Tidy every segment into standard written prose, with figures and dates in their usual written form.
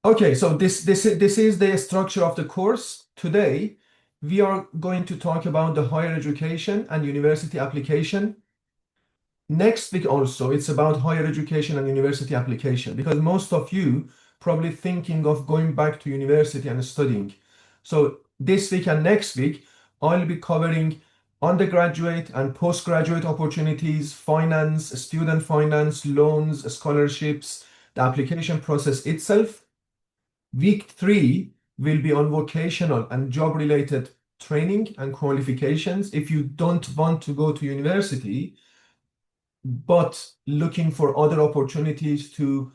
Okay, so this is the structure of the course. Today, we are going to talk about the higher education and university application. Next week also, it's about higher education and university application because most of you probably thinking of going back to university and studying. So this week and next week, I'll be covering undergraduate and postgraduate opportunities, finance, student finance, loans, scholarships, the application process itself. Week 3 will be on vocational and job-related training and qualifications. If you don't want to go to university, but looking for other opportunities to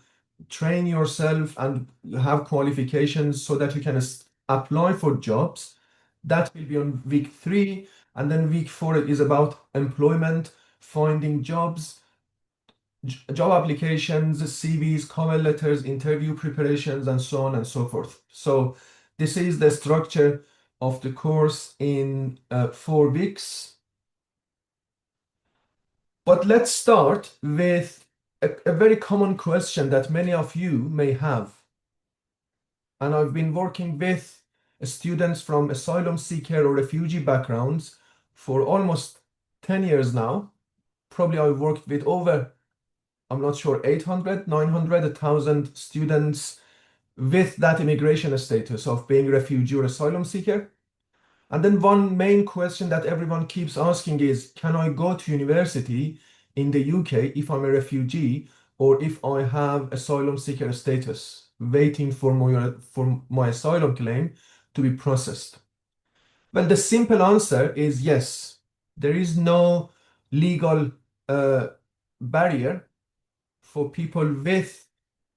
train yourself and have qualifications so that you can apply for jobs, that will be on week 3. And then week 4 is about employment, finding jobs, job applications, CVs, cover letters, interview preparations, and so on and so forth. So this is the structure of the course in 4 weeks. But let's start with a very common question that many of you may have. And I've been working with students from asylum seeker or refugee backgrounds for almost 10 years now. Probably I've worked with over, I'm not sure, 800, 900, 1,000 students with that immigration status of being refugee or asylum seeker. And then one main question that everyone keeps asking is, can I go to university in the UK if I'm a refugee or if I have asylum seeker status, waiting for my asylum claim to be processed? Well, the simple answer is yes. There is no legal uh, barrier for people with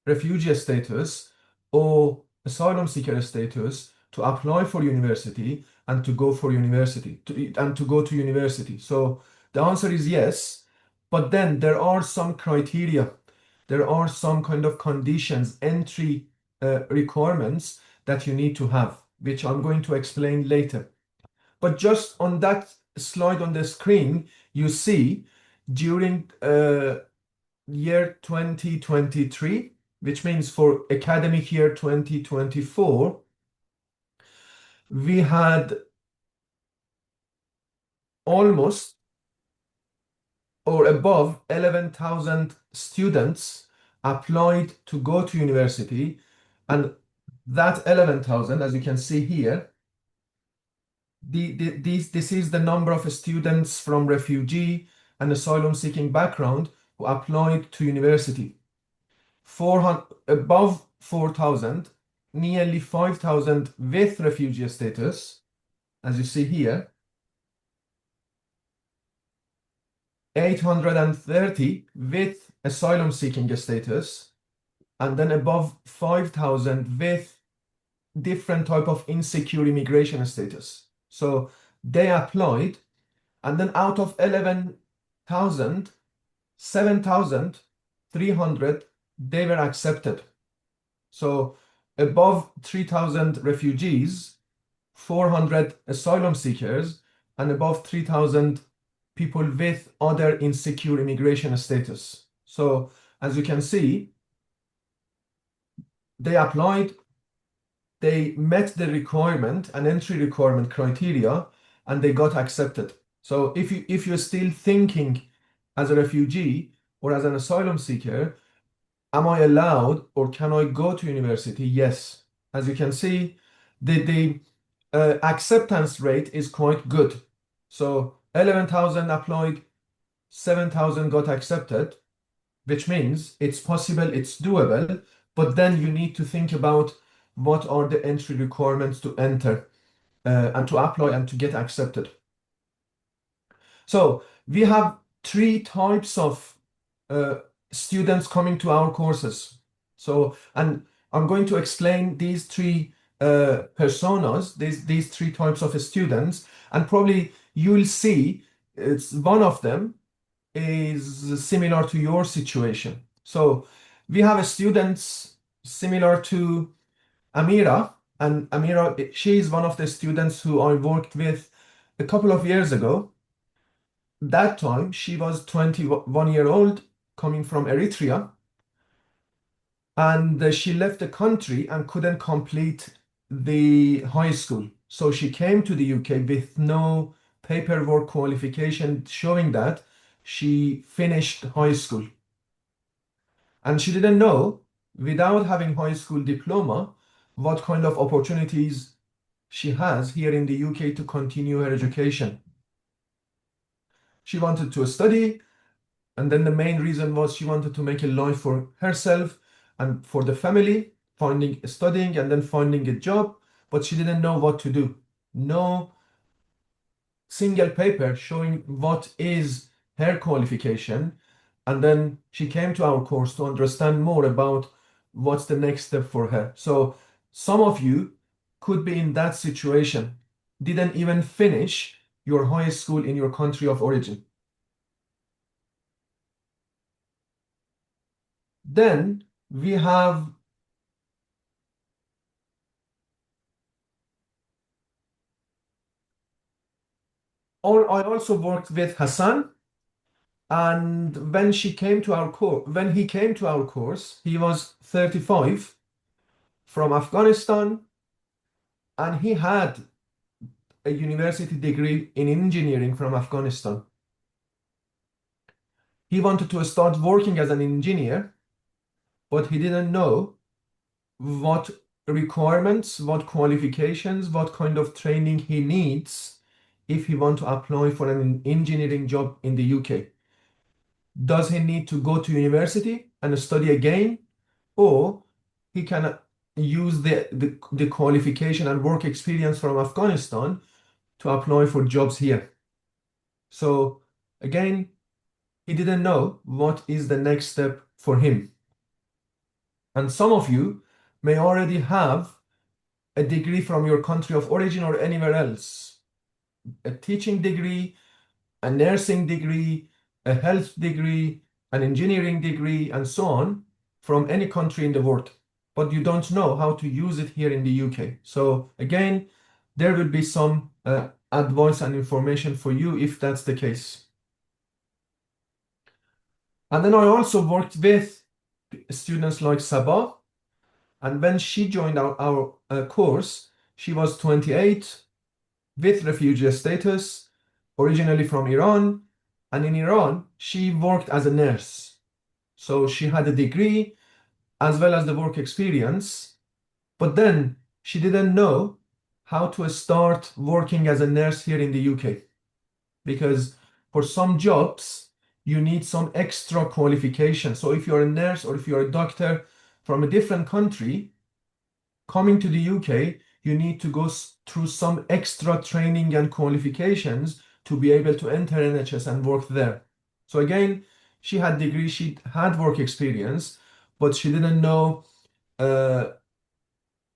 refugee status or asylum seeker status to apply for university and to go for university and to go to university. So the answer is yes, but then there are some criteria, there are some kind of conditions, entry requirements that you need to have, which I'm going to explain later. But just on that slide on the screen, you see during year 2023, which means for academic year 2024, we had almost or above 11,000 students applied to go to university. And that 11,000, as you can see here, this is the number of students from refugee and asylum seeking background who applied to university. 400, above 4,000, nearly 5,000 with refugee status, as you see here, 830 with asylum seeking status, and then above 5,000 with different type of insecure immigration status. So they applied, and then out of 11,000, 7,300 they were accepted. So above 3,000 refugees, 400 asylum seekers, and above 3,000 people with other insecure immigration status. So as you can see, they applied, they met the requirement and entry requirement criteria, and they got accepted. So if you're still thinking as a refugee or as an asylum seeker, am I allowed or can I go to university? Yes. As you can see, the acceptance rate is quite good. So 11,000 applied, 7,000 got accepted, which means it's possible, it's doable, but then you need to think about what are the entry requirements to enter and to apply and to get accepted. So we have 3 types of uh, students coming to our courses. So, and I'm going to explain these 3 personas, these 3 types of students, and probably you'll see it's one of them is similar to your situation. So we have students similar to Amira, and Amira, she is one of the students who I worked with a couple of years ago. That time she was 21-year-old coming from Eritrea. and she left the country and couldn't complete the high school. So she came to the UK with no paperwork qualification showing that she finished high school. And she didn't know, without having high school diploma, what kind of opportunities she has here in the UK to continue her education. She wanted to study, and then the main reason was she wanted to make a life for herself and for the family, finding studying and then finding a job, but she didn't know what to do. No single paper showing what is her qualification. And then she came to our course to understand more about what's the next step for her. So some of you could be in that situation, didn't even finish your high school in your country of origin. Then we have I also worked with Hassan, and when he came to our course, he was 35 from Afghanistan, and he had a university degree in engineering from Afghanistan. He wanted to start working as an engineer, but he didn't know what requirements, what qualifications, what kind of training he needs if he want to apply for an engineering job in the UK. Does he need to go to university and study again, or he can use the qualification and work experience from Afghanistan to apply for jobs here? So again, he didn't know what is the next step for him. And some of you may already have a degree from your country of origin or anywhere else, a teaching degree, a nursing degree, a health degree, an engineering degree, and so on from any country in the world, but you don't know how to use it here in the UK. So again, there will be some advice and information for you if that's the case. And then I also worked with students like Sabah, and when she joined our course, she was 28 with refugee status, originally from Iran, and in Iran, she worked as a nurse. So she had a degree as well as the work experience, but then she didn't know how to start working as a nurse here in the UK, because for some jobs, you need some extra qualification. So if you're a nurse or if you're a doctor from a different country, coming to the UK, you need to go through some extra training and qualifications to be able to enter NHS and work there. So again, she had degree, she had work experience, but she didn't know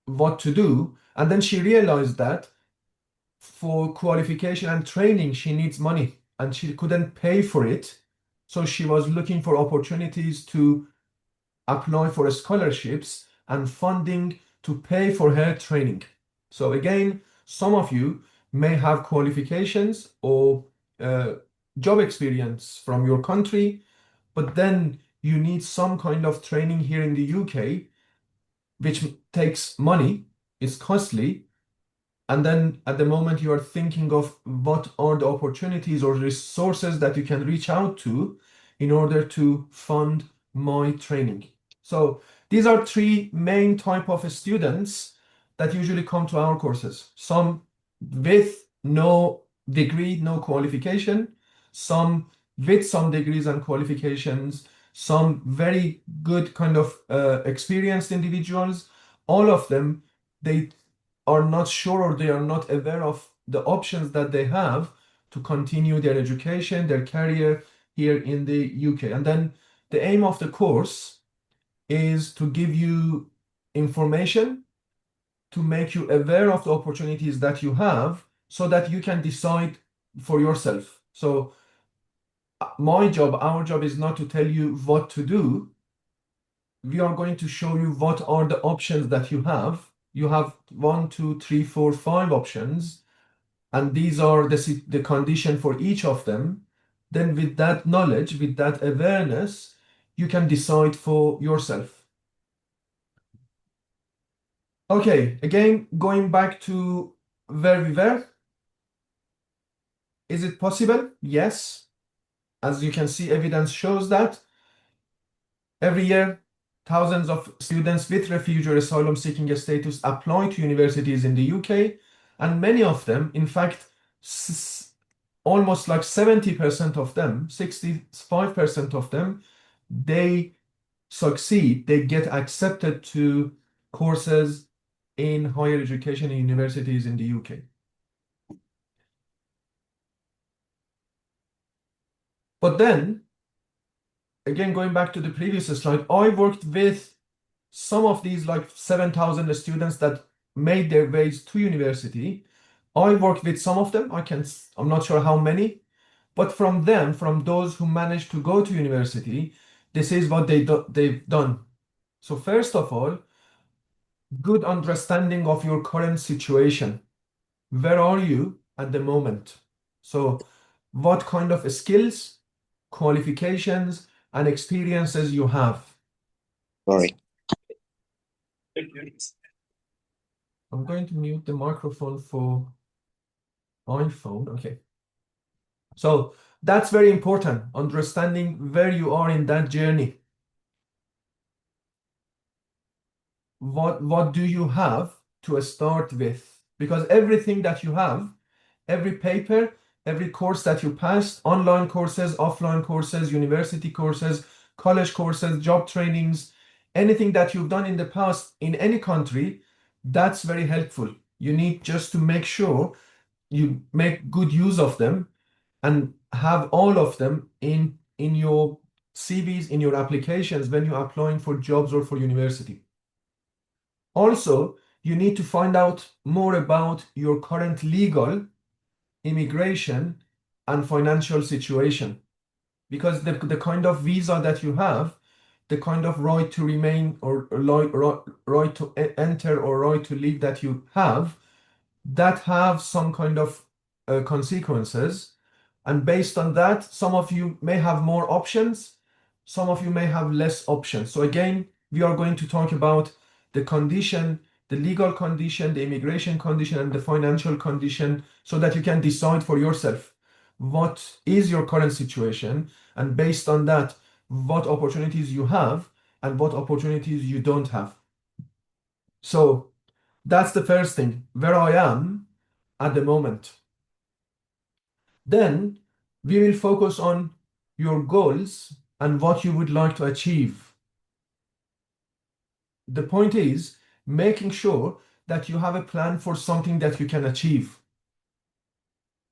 what to do. And then she realized that for qualification and training, she needs money and she couldn't pay for it. So she was looking for opportunities to apply for scholarships and funding to pay for her training. So again, some of you may have qualifications or job experience from your country, but then you need some kind of training here in the UK, which takes money, is costly, and then at the moment you are thinking of what are the opportunities or resources that you can reach out to in order to fund my training. So these are three main type of students that usually come to our courses. Some with no degree, no qualification, some with some degrees and qualifications, some very good kind of experienced individuals. All of them, they are not sure or they are not aware of the options that they have to continue their education, their career here in the UK. And then the aim of the course is to give you information to make you aware of the opportunities that you have so that you can decide for yourself. So my job, our job is not to tell you what to do. We are going to show you what are the options that you have. You have 1, 2, 3, 4, 5 options, and these are the condition for each of them. Then with that knowledge, with that awareness, you can decide for yourself. Okay, again, going back to where we were, is it possible? Yes. As you can see, evidence shows that every year, thousands of students with refugee or asylum seeking status apply to universities in the UK, and many of them, in fact, almost like 70% of them, 65% of them, they succeed, they get accepted to courses in higher education in universities in the UK. But then, again, going back to the previous slide, I worked with some of these like 7,000 students that made their ways to university. I worked with some of them. I'm not sure how many, but from them, from those who managed to go to university, this is what they've done. So first of all, good understanding of your current situation. Where are you at the moment? So what kind of skills, qualifications, and experiences you have? Sorry. I'm going to mute the microphone for iPhone. Okay. So that's very important, understanding where you are in that journey. What do you have to start with? Because everything that you have, every paper, every course that you passed, online courses, offline courses, university courses, college courses, job trainings, anything that you've done in the past in any country, that's very helpful. You need just to make sure you make good use of them and have all of them in your CVs, in your applications when you're applying for jobs or for university. Also, you need to find out more about your current legal, immigration, and financial situation. Because the kind of visa that you have, the kind of right to remain or right to enter or right to leave that you have some kind of consequences. And based on that, some of you may have more options, some of you may have less options. So again, we are going to talk about the condition, the legal condition, the immigration condition, and the financial condition so that you can decide for yourself what is your current situation, and based on that, what opportunities you have and what opportunities you don't have. So that's the first thing, where I am at the moment. Then we will focus on your goals and what you would like to achieve. The point is making sure that you have a plan for something that you can achieve.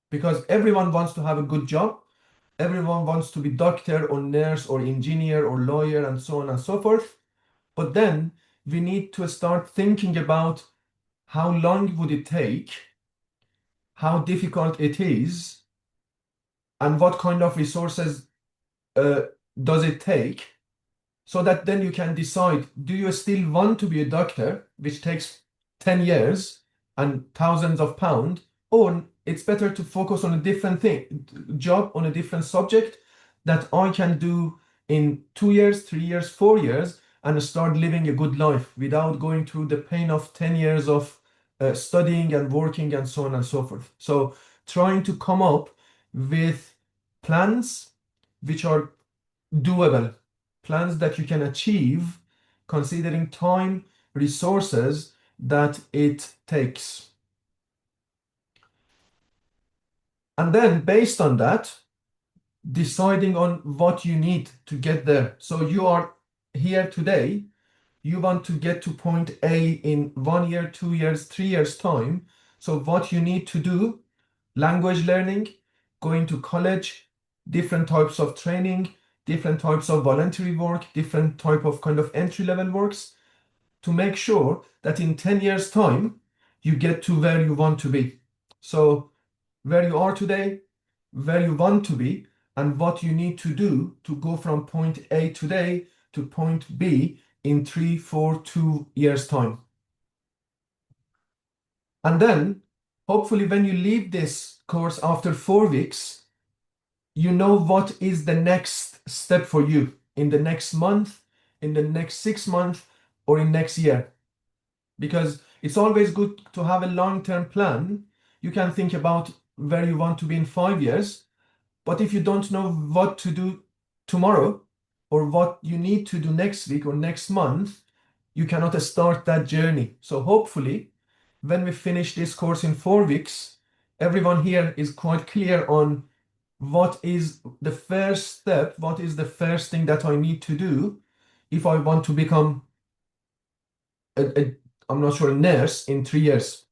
Because everyone wants to have a good job, everyone wants to be doctor or nurse or engineer or lawyer and so on and so forth. But then we need to start thinking about how long would it take, how difficult it is, and what kind of resources uh, does it take, so that then you can decide, do you still want to be a doctor, which takes 10 years and thousands of pounds, or it's better to focus on a different job on a different subject that I can do in 2 years, 3 years, 4 years, and start living a good life without going through the pain of 10 years of studying and working and so on and so forth. So trying to come up with plans which are doable, plans that you can achieve considering time, resources that it takes. And then based on that, deciding on what you need to get there. So you are here today, you want to get to point A in 1 year, 2 years, 3 years time. So what you need to do, language learning, going to college, different types of training, different types of voluntary work, different type of kind of entry-level works, to make sure that in 10 years time, you get to where you want to be. So where you are today, where you want to be, and what you need to do to go from point A today to point B in 3, 4, 2 years time. And then hopefully when you leave this course after 4 weeks, you know what is the next step for you in the next month, in the next 6 months, or in next year. Because It's always good to have a long-term plan. You can think about where you want to be in 5 years, but if you don't know what to do tomorrow or what you need to do next week or next month, you cannot start that journey. So hopefully, when we finish this course in 4 weeks, everyone here is quite clear on what is the first step, what is the first thing that I need to do if I want to become I'm not sure, a nurse in 3 years.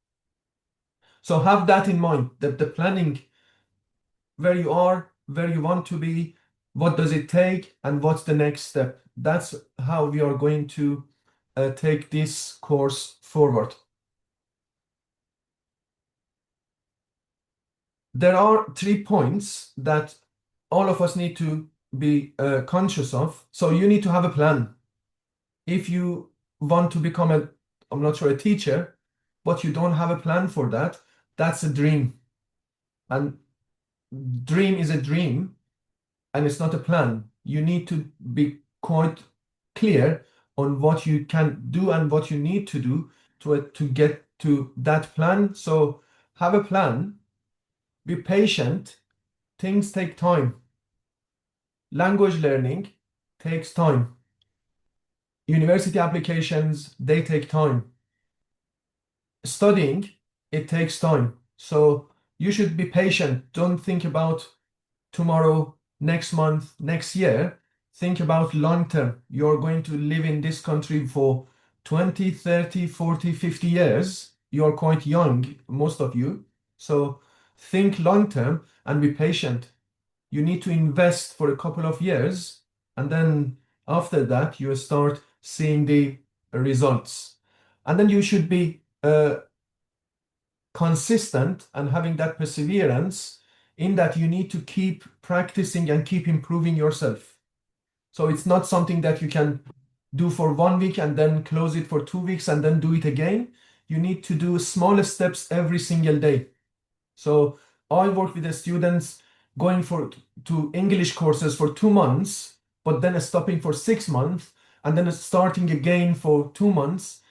So have that in mind, that the planning, where you are, where you want to be, what does it take, and what's the next step. That's how we are going to take this course forward. There are 3 points that all of us need to be conscious of. So you need to have a plan. If you want to become I'm not sure, a teacher, but you don't have a plan for that, that's a dream. And dream is a dream, and it's not a plan. You need to be quite clear on what you can do and what you need to do to get to that plan. So have a plan, be patient, things take time. Language learning takes time. University applications, they take time. Studying, it takes time. So you should be patient. Don't think about tomorrow, next month, next year. Think about long term. You're going to live in this country for 20, 30, 40, 50 years. You're quite young, most of you. So think long term and be patient. You need to invest for a couple of years, and then after that, you start seeing the results. And then you should be consistent and having that perseverance, in that you need to keep practicing and keep improving yourself. So it's not something that you can do for 1 week and then close it for 2 weeks and then do it again. You need to do smaller steps every single day. So I work with the students going to English courses for 2 months, but then stopping for 6 months and then starting again for 2 months.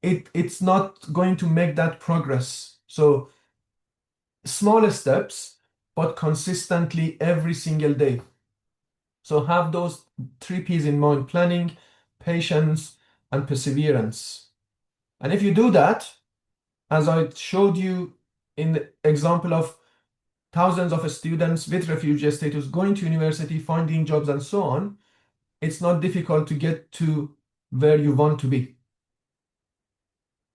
It's not going to make that progress. So smaller steps, but consistently every single day. So have those 3 P's in mind: planning, patience, and perseverance. And if you do that, as I showed you in the example of thousands of students with refugee status going to university, finding jobs, and so on, it's not difficult to get to where you want to be.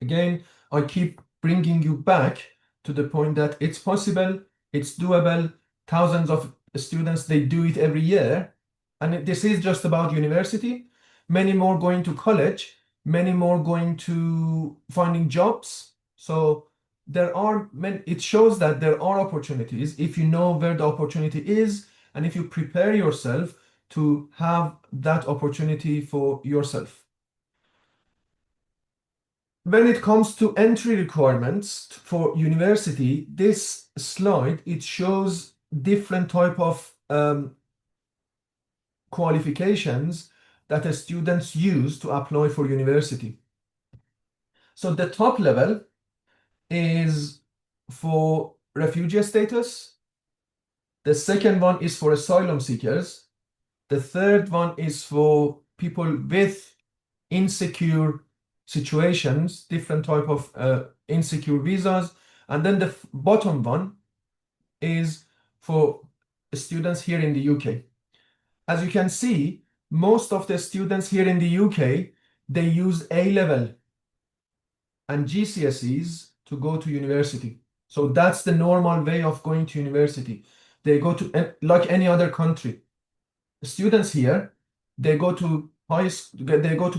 Again, I keep bringing you back to the point that it's possible, it's doable. Thousands of students, they do it every year. And this is just about university. Many more going to college, many more going to finding jobs. So it shows that there are opportunities if you know where the opportunity is and if you prepare yourself to have that opportunity for yourself. When it comes to entry requirements for university, this slide, it shows different type of qualifications that the students use to apply for university. So the top level is for refugee status. The second one is for asylum seekers. The third one is for people with insecure situations, different type of insecure visas. And then the bottom one is for students here in the UK. As you can see, most of the students here in the UK, they use A-level and GCSEs to go to university. So that's the normal way of going to university. They go to, like any other country. Students here, they go to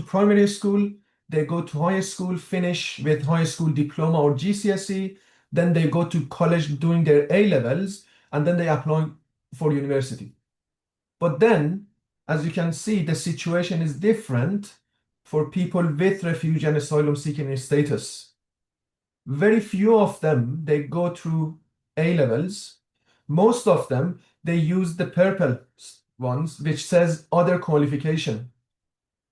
primary school, they go to high school, finish with high school diploma or GCSE, then they go to college doing their A levels, and then they apply for university. But then, as you can see, the situation is different for people with refugee and asylum seeking status. Very few of them, they go through A levels. Most of them, they use the purple ones, which says other qualification.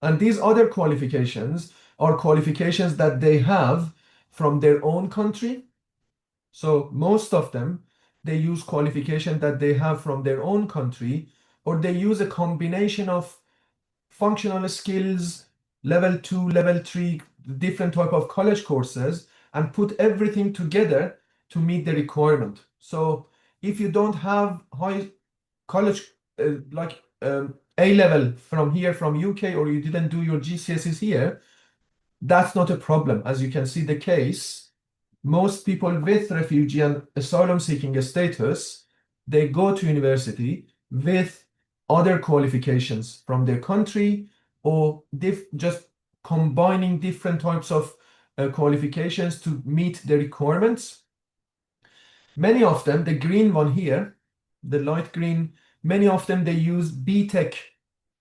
And these other qualifications are qualifications that they have from their own country. So most of them, they use qualification that they have from their own country, or they use a combination of functional skills, level 2, level 3, different type of college courses, and put everything together to meet the requirement. So if you don't have high college like A level from here from UK, or you didn't do your GCSEs here, that's not a problem. As you can see the case, most people with refugee and asylum seeking status, they go to university with other qualifications from their country, or just combining different types of qualifications to meet the requirements. Many of them, the green one here, the light green, many of them, they use BTEC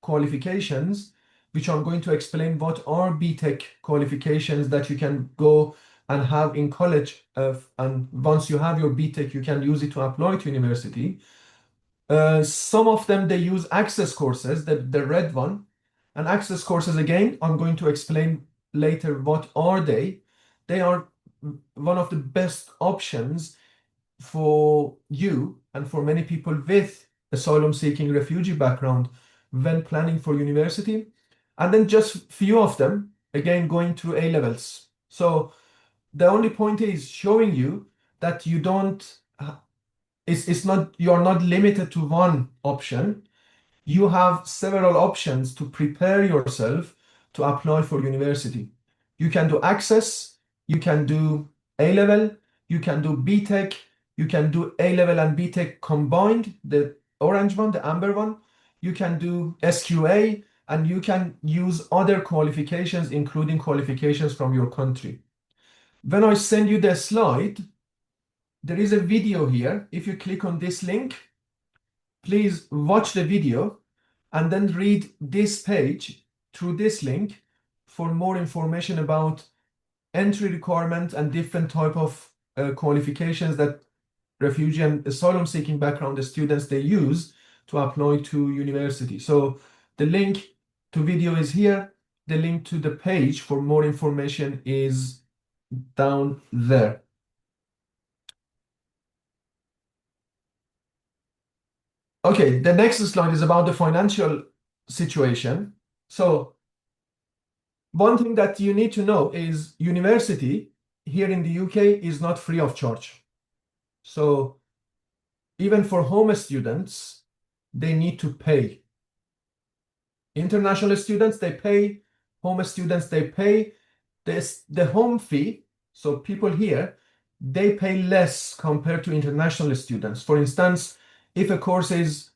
qualifications, which I'm going to explain what are BTEC qualifications that you can go and have in college. And once you have your BTEC, you can use it to apply to university. Some of them, they use access courses, the red one. And access courses, again, I'm going to explain later what are they. They are one of the best options for you and for many people with asylum seeking refugee background when planning for university. And then just few of them, again, going through A levels. So the only point is showing you that you don't, it's not, you are not limited to one option. You have several options to prepare yourself to apply for university. You can do access, you can do A level, you can do BTEC, you can do A level and BTEC combined, the orange one, the amber one. You can do SQA, and you can use other qualifications, including qualifications from your country. When I send you the slide, there is a video here. If you click on this link, please watch the video and then read this page through this link for more information about entry requirement and different type of qualifications that refugee and asylum seeking background students they use to apply to university. So the link to video is here. The link to the page for more information is down there. Okay, the next slide is about the financial situation. So one thing that you need to know is university here in the UK is not free of charge. So even for home students, they need to pay. International students, they pay. Home students, they pay. The home fee, so people here, they pay less compared to international students. For instance, if a course is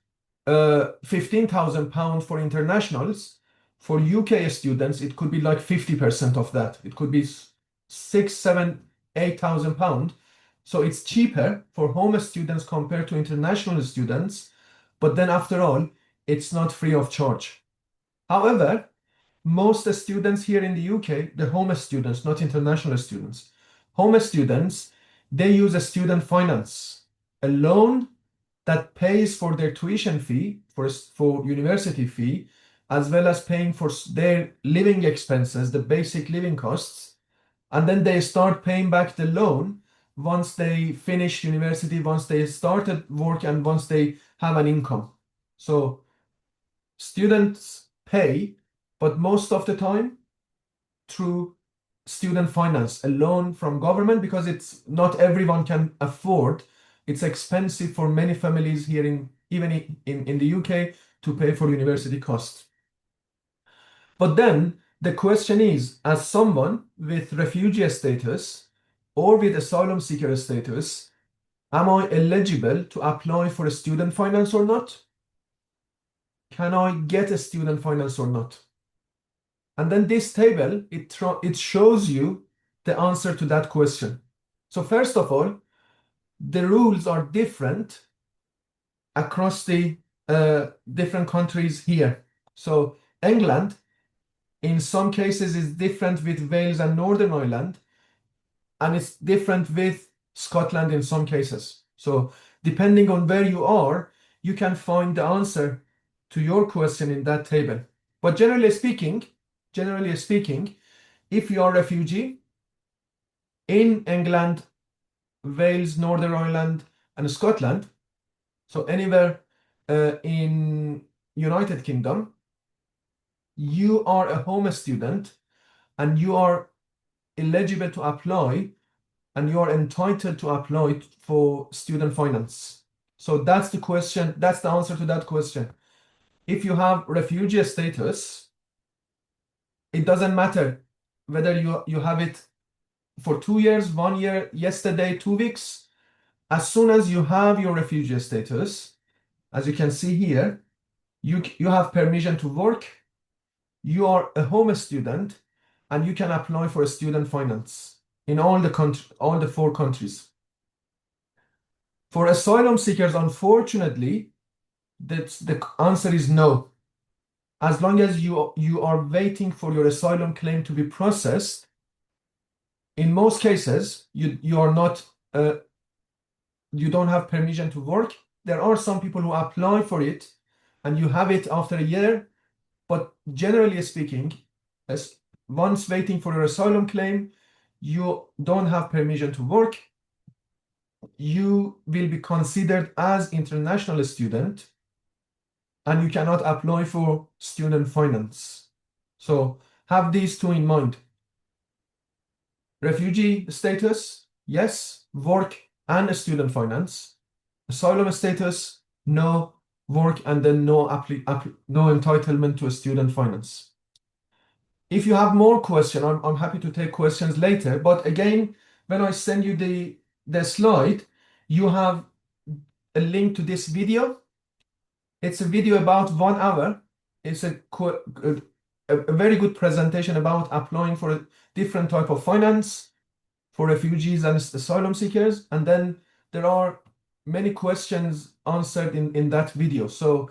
£15,000 for internationals, for UK students, it could be like 50% of that. It could be 6, 7, 8,000 pounds. So it's cheaper for home students compared to international students. But then after all, it's not free of charge. However, most students here in the UK, the home students, not international students, home students, they use a student finance, a loan that pays for their tuition fee, for university fee, as well as paying for their living expenses, the basic living costs. And then they start paying back the loan once they finish university, once they started work, and once they have an income. So students pay, but most of the time through student finance, a loan from government, because it's not everyone can afford. It's expensive for many families here even in the UK to pay for university costs. But then the question is, as someone with refugee status or with asylum seeker status, am I eligible to apply for a student finance or not? Can I get a student finance or not? And then this table, it shows you the answer to that question. So first of all, the rules are different across the different countries here. So England, in some cases, is different with Wales and Northern Ireland, and it's different with Scotland in some cases. So depending on where you are, you can find the answer to your question in that table. But generally speaking, if you are a refugee in England, Wales, Northern Ireland, and Scotland, so anywhere in United Kingdom, you are a home student and you are eligible to apply and you are entitled to apply for student finance. So that's the question, that's the answer to that question. If you have refugee status, it doesn't matter whether you have it for 2 years, 1 year, yesterday, 2 weeks. As soon as you have your refugee status, as you can see here, you have permission to work, you are a home student, and you can apply for a student finance in all the 4 countries. For asylum seekers, unfortunately, the answer is no. As long as you are waiting for your asylum claim to be processed, in most cases, you are not you don't have permission to work. There are some people who apply for it and you have it after a year, but generally speaking, as once waiting for your asylum claim, you don't have permission to work. You will be considered as international student and you cannot apply for student finance. So have these 2 in mind. Refugee status, yes, work and student finance. Asylum status, no, work and then no entitlement to a student finance. If you have more questions, I'm happy to take questions later. But again, when I send you the slide, you have a link to this video. It's a video about 1 hour. It's a very good presentation about applying for a different type of finance for refugees and asylum seekers. And then there are many questions answered in that video. So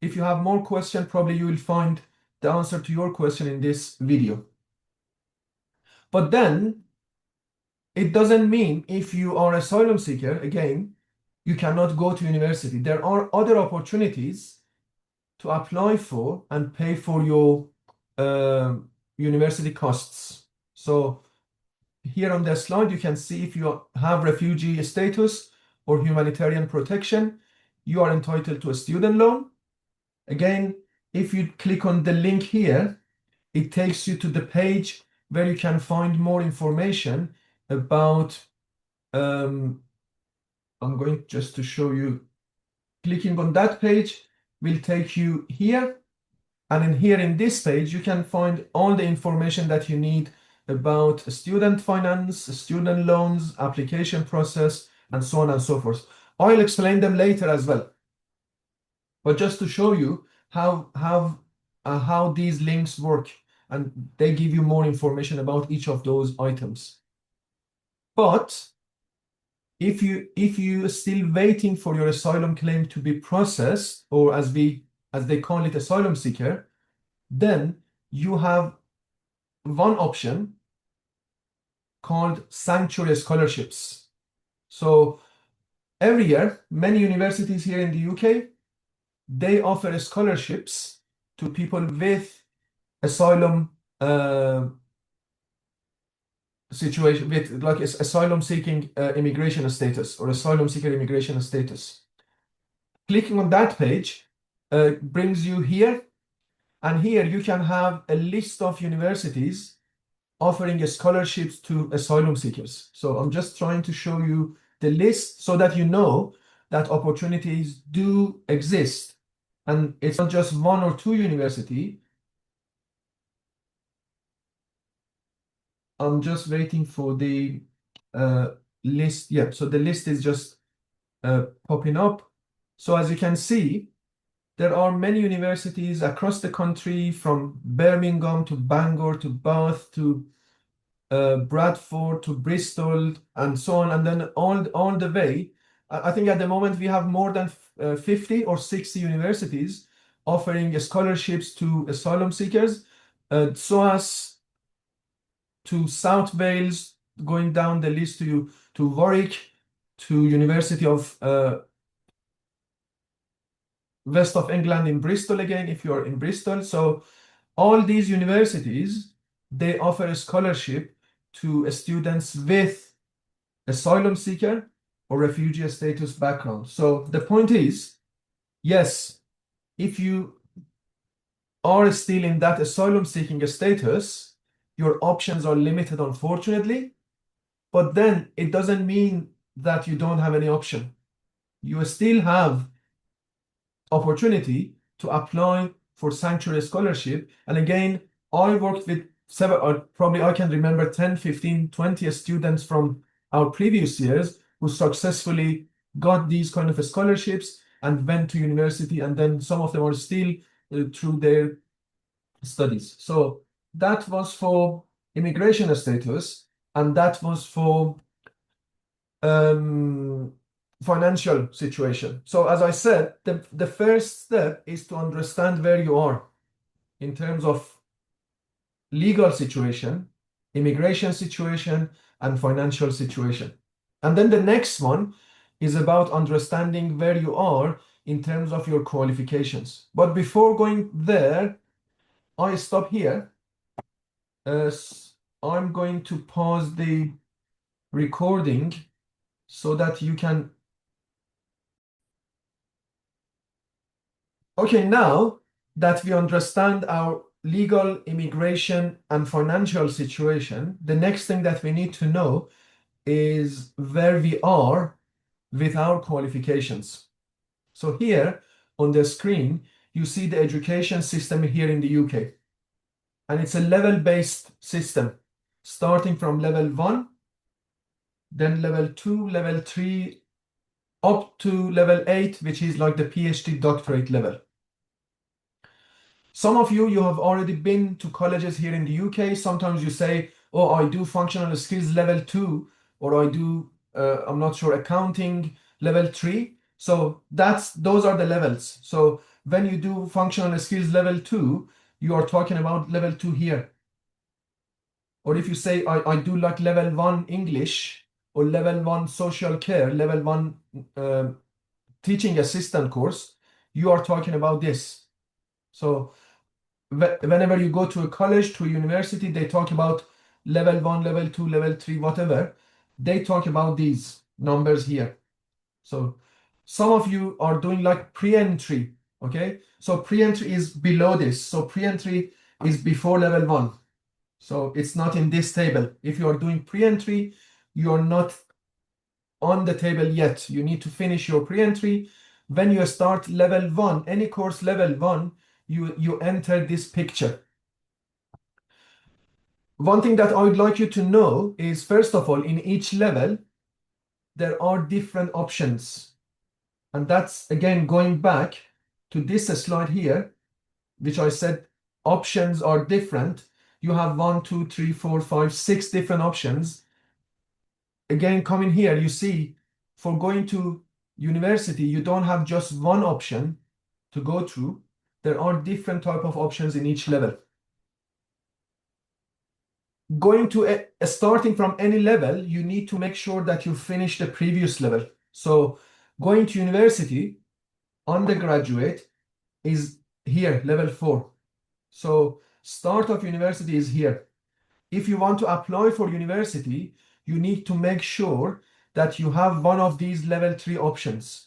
if you have more questions, probably you will find the answer to your question in this video. But then it doesn't mean if you are an asylum seeker, again, you cannot go to university. There are other opportunities to apply for and pay for your university costs. So here on the slide, you can see if you have refugee status or humanitarian protection, you are entitled to a student loan. Again, if you click on the link here, it takes you to the page where you can find more information about, I'm going just to show you, clicking on that page will take you here. And in here in this page, you can find all the information that you need about student finance, student loans, application process, and so on and so forth. I'll explain them later as well. But just to show you how these links work, and they give you more information about each of those items. But if you are still waiting for your asylum claim to be processed, or as they call it, asylum seeker, then you have one option called sanctuary scholarships. So every year, many universities here in the UK, they offer scholarships to people with asylum situation, with like asylum seeking immigration status or asylum seeker immigration status. Clicking on that page brings you here, and here you can have a list of universities offering scholarships to asylum seekers. So I'm just trying to show you the list so that you know that opportunities do exist. And it's not just 1 or 2 universities. I'm just waiting for the list. Yeah, so the list is just popping up. So as you can see, there are many universities across the country, from Birmingham to Bangor to Bath to Bradford to Bristol and so on, and then all the way. I think at the moment we have more than 50 or 60 universities offering scholarships to asylum seekers, so as to South Wales, going down the list to Warwick, to University of West of England in Bristol again, if you're in Bristol. So all these universities, they offer a scholarship to students with asylum seeker or refugee status background. So the point is, yes, if you are still in that asylum seeking status, your options are limited, unfortunately, but then it doesn't mean that you don't have any option. You still have opportunity to apply for sanctuary scholarship. And again, I worked with several, probably I can remember 10, 15, 20 students from our previous years who successfully got these kind of scholarships and went to university, and then some of them are still through their studies. So that was for immigration status, and that was for financial situation. So as I said, the first step is to understand where you are in terms of legal situation, immigration situation, and financial situation. And then the next one is about understanding where you are in terms of your qualifications. But before going there, I stop here. I'm going to pause the recording so that you can. Okay, now that we understand our legal, immigration, and financial situation, the next thing that we need to know is where we are with our qualifications. So here on the screen, you see the education system here in the UK. And it's a level-based system, starting from level 1, then level 2, level 3, up to level 8, which is like the PhD doctorate level. Some of you have already been to colleges here in the UK. Sometimes you say, oh, I do functional skills level 2, or I do, I'm not sure, accounting level 3. So those are the levels. So when you do functional skills level 2, you are talking about level 2 here. Or if you say, I do like level 1 English or level 1 social care, level 1 teaching assistant course, you are talking about this. So whenever you go to a college, to a university, they talk about level 1, level 2, level 3, whatever. They talk about these numbers here. So some of you are doing like pre-entry, okay? So pre-entry is below this. So pre-entry is before level 1. So it's not in this table. If you are doing pre-entry, you are not on the table yet. You need to finish your pre-entry. When you start level 1, any course level 1, you enter this picture. One thing that I would like you to know is, first of all, in each level, there are different options. And that's, again, going back to this slide here, which I said options are different. You have 1, 2, 3, 4, 5, 6 different options. Again, coming here, you see, for going to university, you don't have just one option to go through. There are different type of options in each level. Going to starting from any level, you need to make sure that you finish the previous level. So going to university, undergraduate is here, level 4. So start of university is here. If you want to apply for university, you need to make sure that you have one of these level 3 options.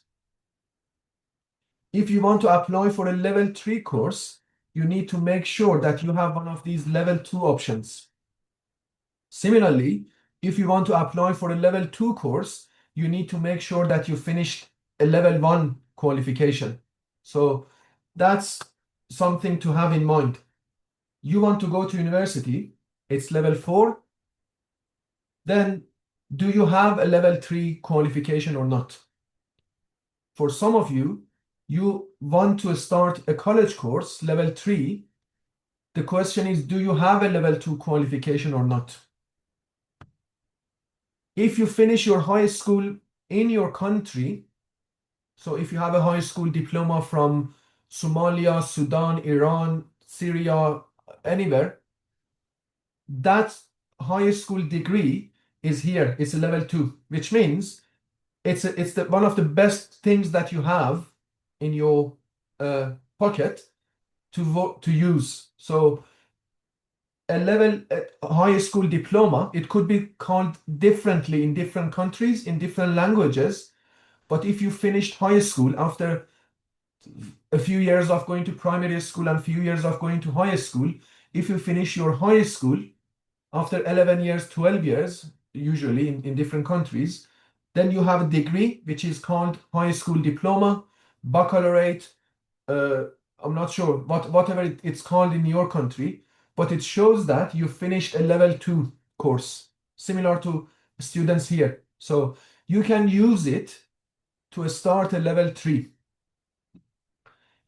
If you want to apply for a level 3 course, you need to make sure that you have one of these level 2 options. Similarly, if you want to apply for a level 2 course, you need to make sure that you finished a level 1 qualification. So that's something to have in mind. You want to go to university, it's level 4. Then do you have a level 3 qualification or not? For some of you, you want to start a college course, level 3. The question is, do you have a level 2 qualification or not? If you finish your high school in your country, so if you have a high school diploma from Somalia, Sudan, Iran, Syria, anywhere, that high school degree is here. It's a level 2, which means it's one of the best things that you have in your pocket to use. So a high school diploma. It could be called differently in different countries, in different languages. But if you finished high school after a few years of going to primary school and few years of going to high school, if you finish your high school after 11 years, 12 years, usually in different countries, then you have a degree which is called high school diploma, baccalaureate, I'm not sure whatever it's called in your country, but it shows that you finished a level 2 course, similar to students here. So you can use it to start a level 3.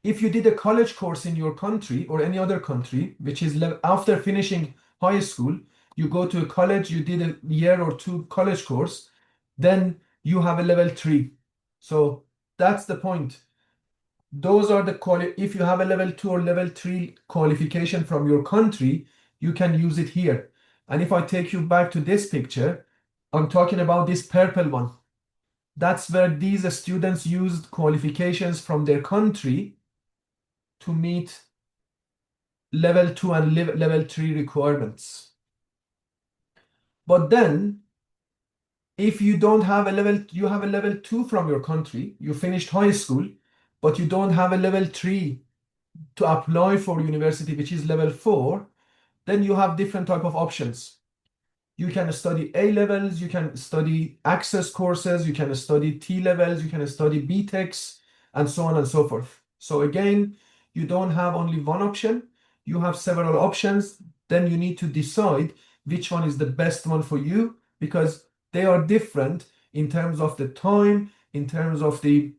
If you did a college course in your country or any other country, which is after finishing high school, you go to a college, you did a year or two college course, then you have a level 3. So that's the point. Those are the if you have a level 2 or level 3 qualification from your country, you can use it here. And if I take you back to this picture, I'm talking about this purple one. That's where these students used qualifications from their country to meet level 2 and level 3 requirements. But then, if you don't have a level, you have a level 2 from your country, you finished high school, but you don't have a level 3 to apply for university, which is level 4, then you have different type of options. You can study A levels, you can study access courses, you can study T levels, you can study BTECs, and so on and so forth. So again, you don't have only one option, you have several options. Then you need to decide which one is the best one for you, because they are different in terms of the time, in terms of the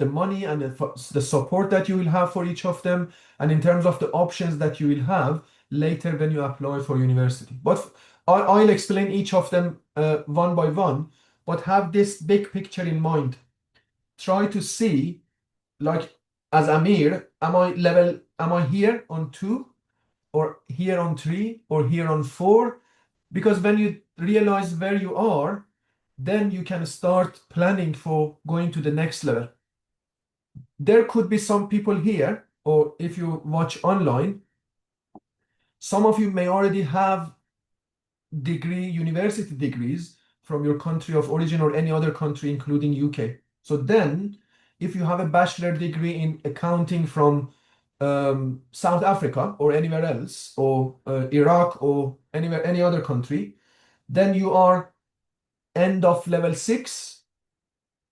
money and the support that you will have for each of them, and in terms of the options that you will have later when you apply for university. But I'll explain each of them one by one, but have this big picture in mind. Try to see, like as Amir, am I here on 2, or here on 3, or here on 4? Because when you realize where you are, then you can start planning for going to the next level. There could be some people here, or if you watch online, some of you may already have university degrees from your country of origin or any other country, including UK. So then, if you have a bachelor degree in accounting from South Africa or anywhere else, or Iraq or any other country, then you are end of level 6,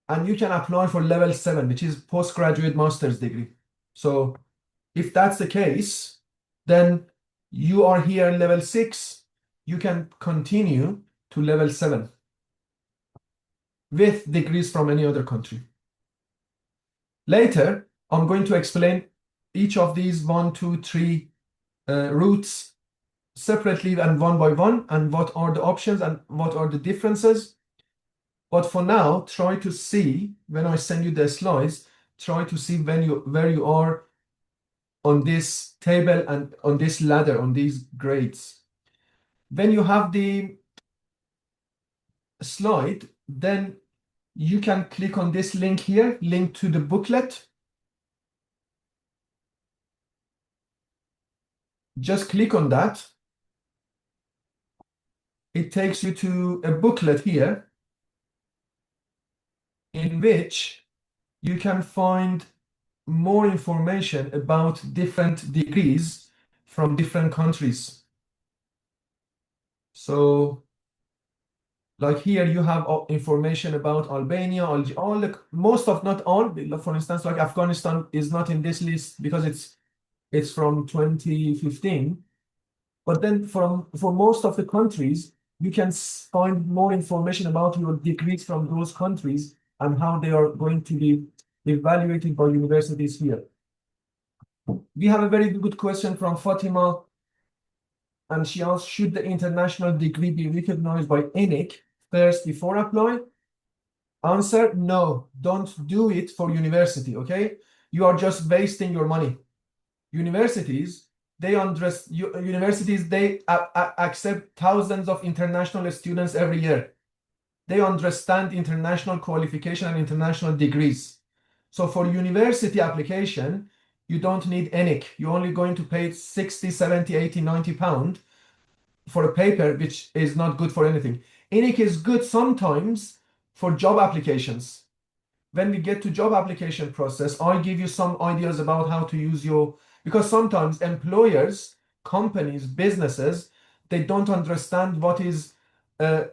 and you can apply for level 7, which is postgraduate master's degree. So if that's the case, then you are here in level 6, you can continue to level 7 with degrees from any other country. Later, I'm going to explain each of these 1, 2, 3 routes separately and one by one, and what are the options and what are the differences. But for now, try to see, when I send you the slides, try to see where you are on this table and on this ladder, on these grades. When you have the slide, then you can click on this link here, link to the booklet. Just click on that. It takes you to a booklet here in which you can find more information about different degrees from different countries. So like here you have information about Albania, most of, not all, for instance, like Afghanistan is not in this list because it's from 2015. But then for most of the countries, you can find more information about your degrees from those countries and how they are going to be evaluated by universities here. We have a very good question from Fatima, and she asks, should the international degree be recognized by ENIC first before apply? Answer, no, don't do it for university, okay? You are just wasting your money. Universities, they accept thousands of international students every year. They understand international qualification and international degrees. So for university application, you don't need ENIC. You're only going to pay 60, 70, 80, 90 pound for a paper which is not good for anything. ENIC is good sometimes for job applications. When we get to job application process, I give you some ideas about how to use because sometimes employers, companies, businesses, they don't understand what is a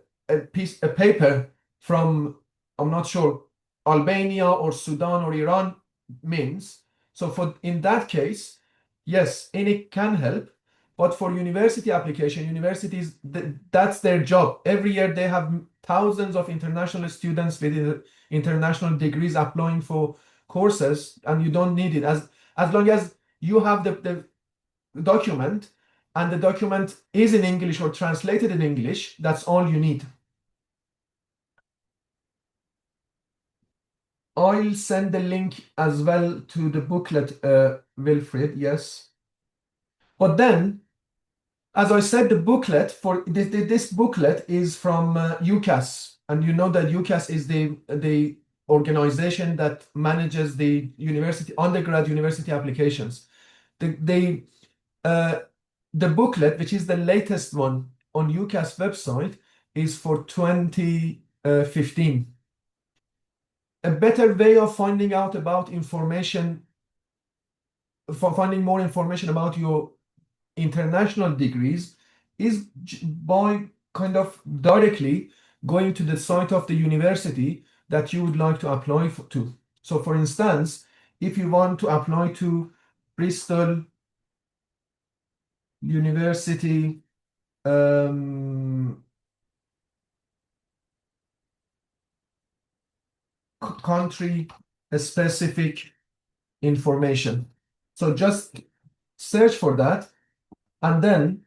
paper from, I'm not sure, Albania or Sudan or Iran means. So in that case, yes, ENIC can help, but for university application, universities, that's their job. Every year they have thousands of international students with international degrees applying for courses, and you don't need it. As long as you have the document and the document is in English or translated in English, that's all you need. I'll send the link as well to the booklet, Wilfried, yes. But then, as I said, the booklet for this booklet is from UCAS, and you know that UCAS is the organization that manages the undergrad university applications. The booklet, which is the latest one on UCAS website, is for 2015. A better way of finding out about finding more information about your international degrees is by kind of directly going to the site of the university that you would like to apply to. So for instance, if you want to apply to Bristol University country specific information. So just search for that, and then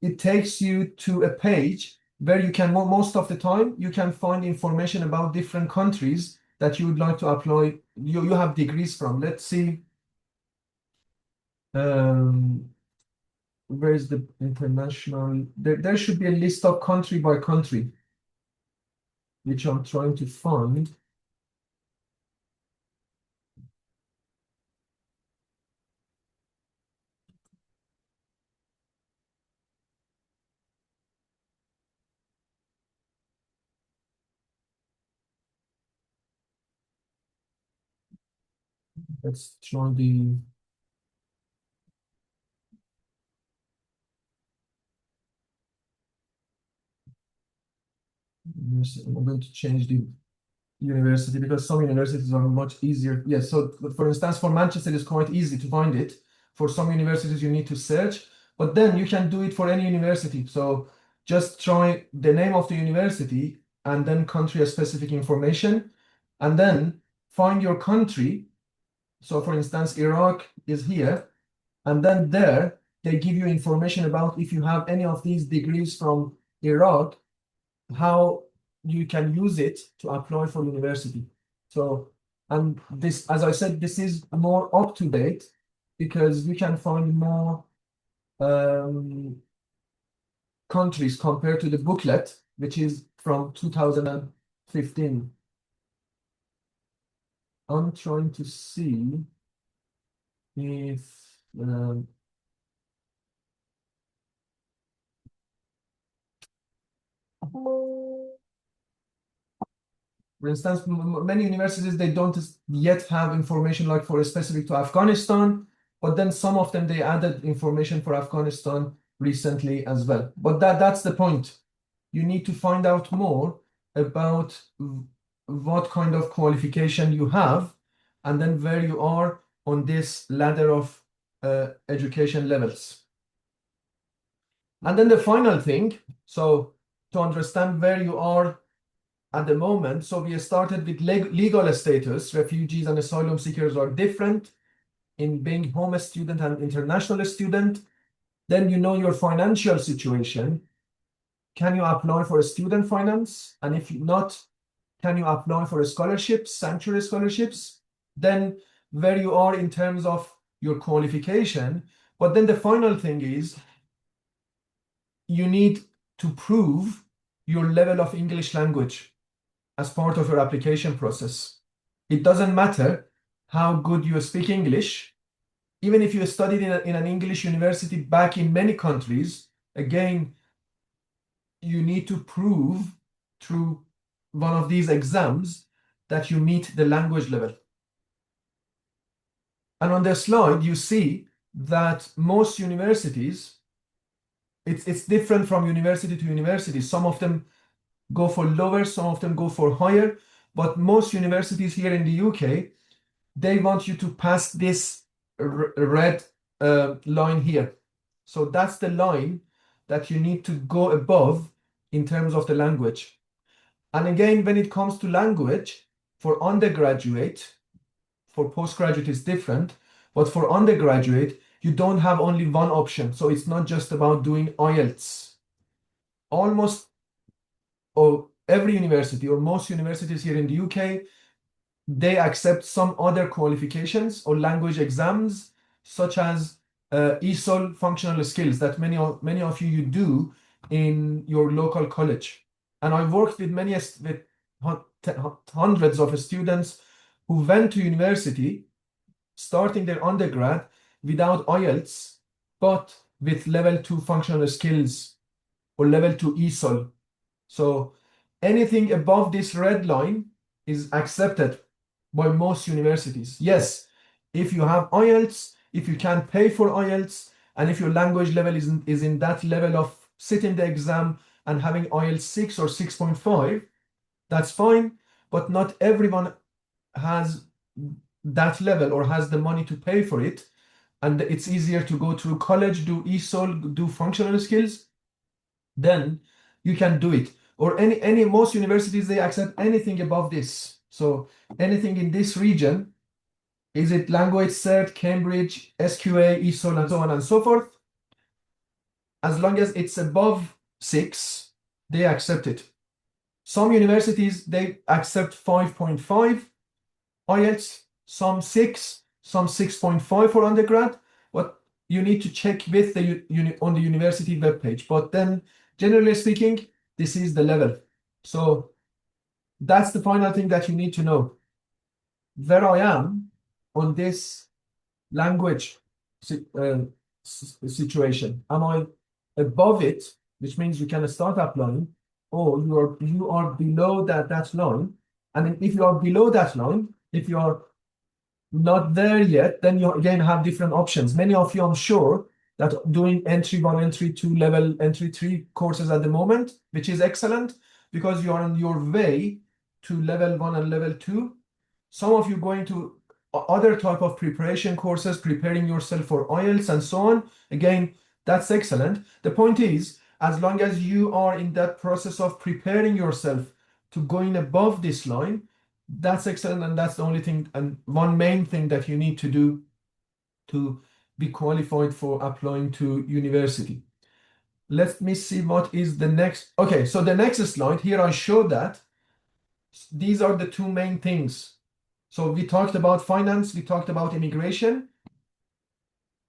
it takes you to a page where you can, most of the time, you can find information about different countries that you would like to apply, you have degrees from. Let's see, where is the international, there should be a list of country by country, which I'm trying to find. Let's try the I'm going to change the university because some universities are much easier. Yes, so for instance, for Manchester, it's quite easy to find it. For some universities, you need to search, but then you can do it for any university. So just try the name of the university and then country specific information, and then find your country. So for instance, Iraq is here, and then there they give you information about if you have any of these degrees from Iraq, how you can use it to apply for university. So, and this, as I said, this is more up to date because we can find more countries compared to the booklet, which is from 2015. I'm trying to see if for instance, many universities, they don't yet have information like for a specific to Afghanistan, but then some of them, they added information for Afghanistan recently as well. But that's the point. You need to find out more about what kind of qualification you have, and then where you are on this ladder of education levels. And then the final thing, so to understand where you are at the moment, so we started with legal status. Refugees and asylum seekers are different in being home student and international student. Then you know your financial situation. Can you apply for a student finance? And if not, can you apply for a scholarships, sanctuary scholarships? Then where you are in terms of your qualification. But then the final thing is you need to prove your level of English language as part of your application process. It doesn't matter how good you speak English, even if you studied in an English university back in many countries, again, you need to prove through one of these exams that you meet the language level. And on the slide, you see that most universities, it's different from university to university. Some of them go for lower, some of them go for higher, but most universities here in the UK, they want you to pass this red line here. So that's the line that you need to go above in terms of the language. And again, when it comes to language, for undergraduate, for postgraduate is different, but for undergraduate, you don't have only one option. So it's not just about doing IELTS. Almost every university or most universities here in the UK, they accept some other qualifications or language exams, such as ESOL functional skills that many of you do in your local college. And I've worked with hundreds of students who went to university, starting their undergrad without IELTS, but with level 2 functional skills or level 2 ESOL. So anything above this red line is accepted by most universities. Yes, if you have IELTS, if you can pay for IELTS, and if your language level is in that level of sitting the exam and having IELTS 6 or 6.5, that's fine, but not everyone has that level or has the money to pay for it. And it's easier to go through college, do ESOL, do functional skills, then you can do it. Or most universities, they accept anything above this. So anything in this region, is it language cert, Cambridge, SQA, ESOL, and so on and so forth, as long as it's above 6, they accept it. Some universities, they accept 5.5 IELTS, some 6, some 6.5 for undergrad, but you need to check with on the university webpage. But then, generally speaking, this is the level. So that's the final thing that you need to know. Where I am on this language situation, am I above it, which means you can start applying, or you are below that line? And if you are below that line, if you are not there yet, then you again have different options. Many of you, I'm sure, that doing entry 1, entry 2, level entry 3 courses at the moment, which is excellent because you are on your way to level 1 and level 2. Some of you going to other type of preparation courses, preparing yourself for IELTS and so on. Again, that's excellent. The point is, as long as you are in that process of preparing yourself to going above this line, that's excellent, and that's the only thing and one main thing that you need to do to be qualified for applying to university. Let me see what is the next. Okay, so the next slide here, I show that these are the two main things. So we talked about finance, we talked about immigration.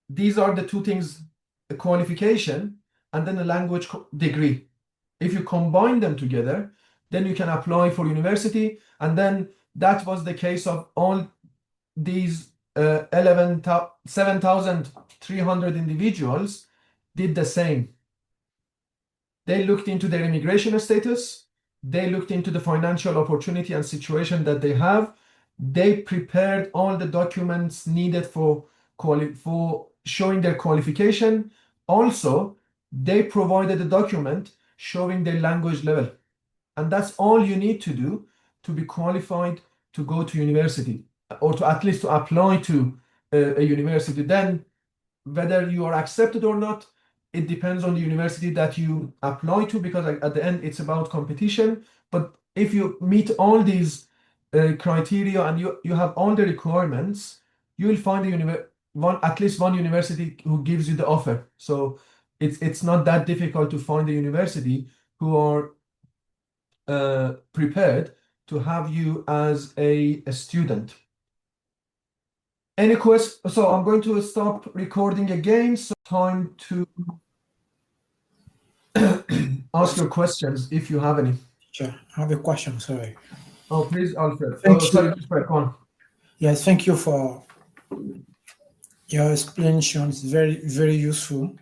These are the two things, a qualification and then a language degree. If you combine them together, then you can apply for university. And then that was the case of all these 7,300 individuals did the same. They looked into their immigration status. They looked into the financial opportunity and situation that they have. They prepared all the documents needed for showing their qualification. Also, they provided a document showing their language level. And that's all you need to do to be qualified to go to university, or to at least to apply to a university. Then whether you are accepted or not, it depends on the university that you apply to, because at the end it's about competition. But if you meet all these criteria and you have all the requirements, you will find at least one university who gives you the offer. So it's not that difficult to find a university who are prepared to have you as a student. Any questions? So I'm going to stop recording again. So time to ask your questions if you have any. Sure. I have a question, sorry. Oh, please, Alfred. Thank you. Sorry, Alfred, go on. Yes, thank you for Your explanation is very useful.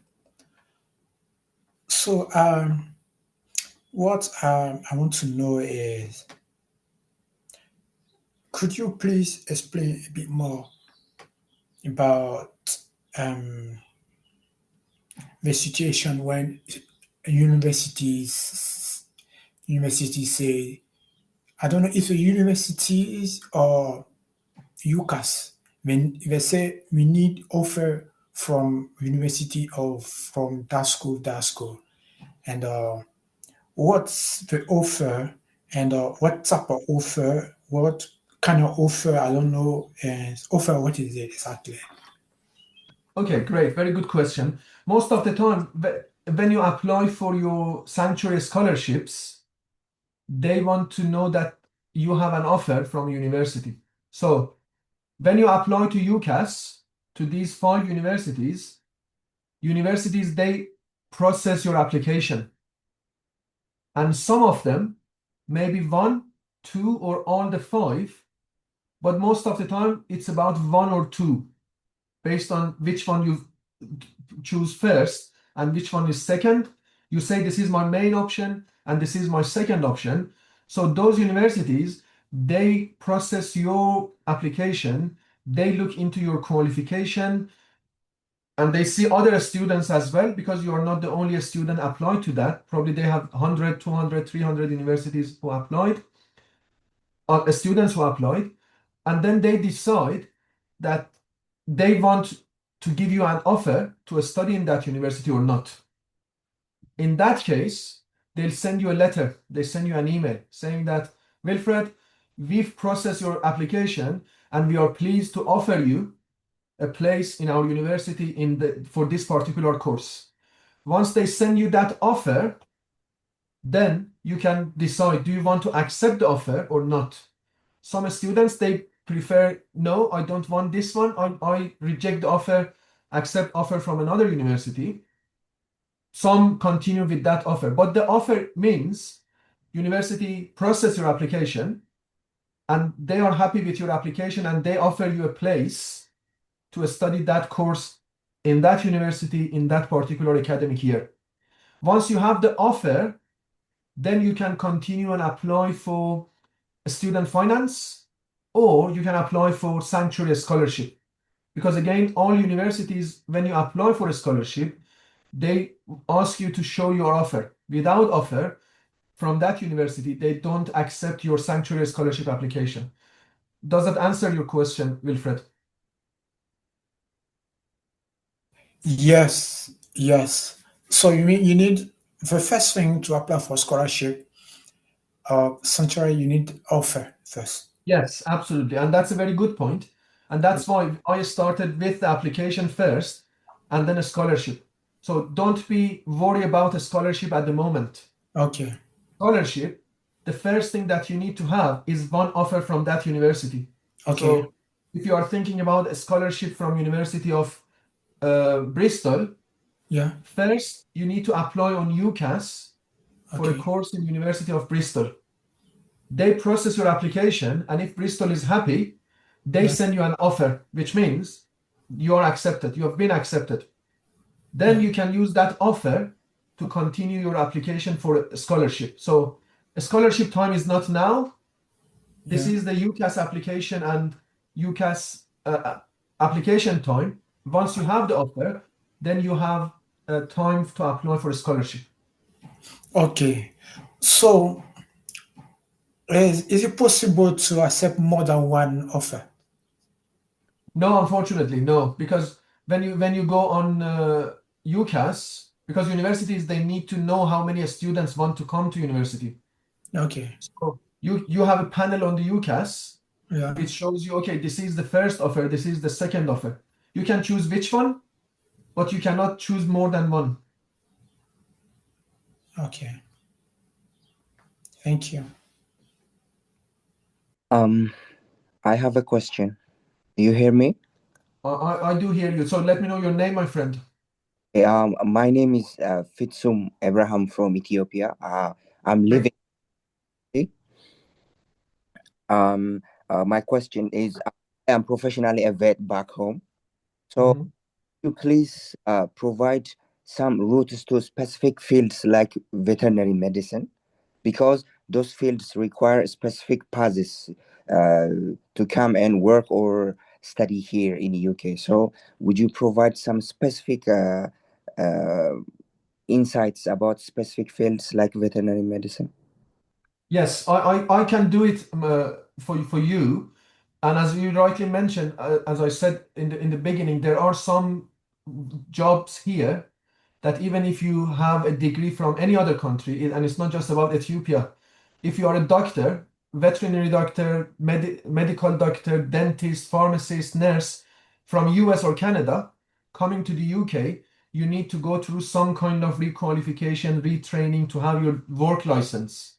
So, what I want to know is, could you please explain a bit more about um, the situation when universities say, I don't know if the universities or UCAS, when they say we need offer from university or from that school, and what's the offer, and what type of offer, what kind of offer, I don't know, and offer, what is it exactly? Okay, great. Very good question. Most of the time, when you apply for your sanctuary scholarships, they want to know that you have an offer from university. So when you apply to UCAS, to these 5 universities, they process your application. And some of them, maybe 1, 2, or all the 5, but most of the time it's about 1 or 2, based on which one you choose first and which one is second. You say this is my main option and this is my second option. So those universities, they process your application, they look into your qualification, and they see other students as well, because you are not the only student applied to that. Probably they have 100, 200, 300 universities who applied, students who applied, and then they decide that they want to give you an offer to study in that university or not. In that case, they'll send you a letter, they send you an email saying that, Wilfred, we've processed your application and we are pleased to offer you a place in our university for this particular course. Once they send you that offer, then you can decide, do you want to accept the offer or not? Some students, they prefer, no, I don't want this one. I reject the offer, accept offer from another university. Some continue with that offer, but the offer means university process your application and they are happy with your application and they offer you a place to study that course in that university in that particular academic year. Once you have the offer, then you can continue and apply for student finance, or you can apply for sanctuary scholarship. Because again, all universities, when you apply for a scholarship, they ask you to show your offer. Without offer from that university, they don't accept your sanctuary scholarship application. Does that answer your question, Wilfred? Yes, yes. So you mean you need the first thing to apply for scholarship, sanctuary, you need offer first. Yes, absolutely. And that's a very good point. And that's why I started with the application first and then a scholarship. So don't be worried about a scholarship at the moment. Okay, Scholarship, the first thing that you need to have is one offer from that university. okay, So if you are thinking about a scholarship from University of Bristol, yeah, first you need to apply on UCAS for a okay, course in University of Bristol. They process your application, and if Bristol is happy, they yeah, send you an offer, which means you are accepted, you have been accepted. Then yeah, you can use that offer to continue your application for a scholarship. So a scholarship time is not now. This yeah. is the UCAS application and UCAS application time. Once you have the offer, then you have time to apply for a scholarship. Okay. So is it possible to accept more than one offer? No, unfortunately, no, because when you go on UCAS, because universities, they need to know how many students want to come to university. Okay, So you have a panel on the UCAS yeah, which shows you, okay, this is the first offer, this is the second offer. You can choose which one, but you cannot choose more than one. okay. Thank you. Um, I have a question. Do you hear me? I do hear you. So let me know your name, my friend. My name is Fitsum Abraham from Ethiopia. I'm living. My question is, I am professionally a vet back home. So Mhm. you please provide some routes to specific fields like veterinary medicine, because those fields require specific passes to come and work or study here in the UK. So would you provide some specific uh, insights about specific fields like veterinary medicine? Yes, I can do it for you. And as you rightly mentioned, as I said in the beginning, there are some jobs here that even if you have a degree from any other country, and it's not just about Ethiopia, if you are a doctor, veterinary doctor, medical doctor, dentist, pharmacist, nurse from US or Canada, coming to the UK, you need to go through some kind of requalification, retraining to have your work license.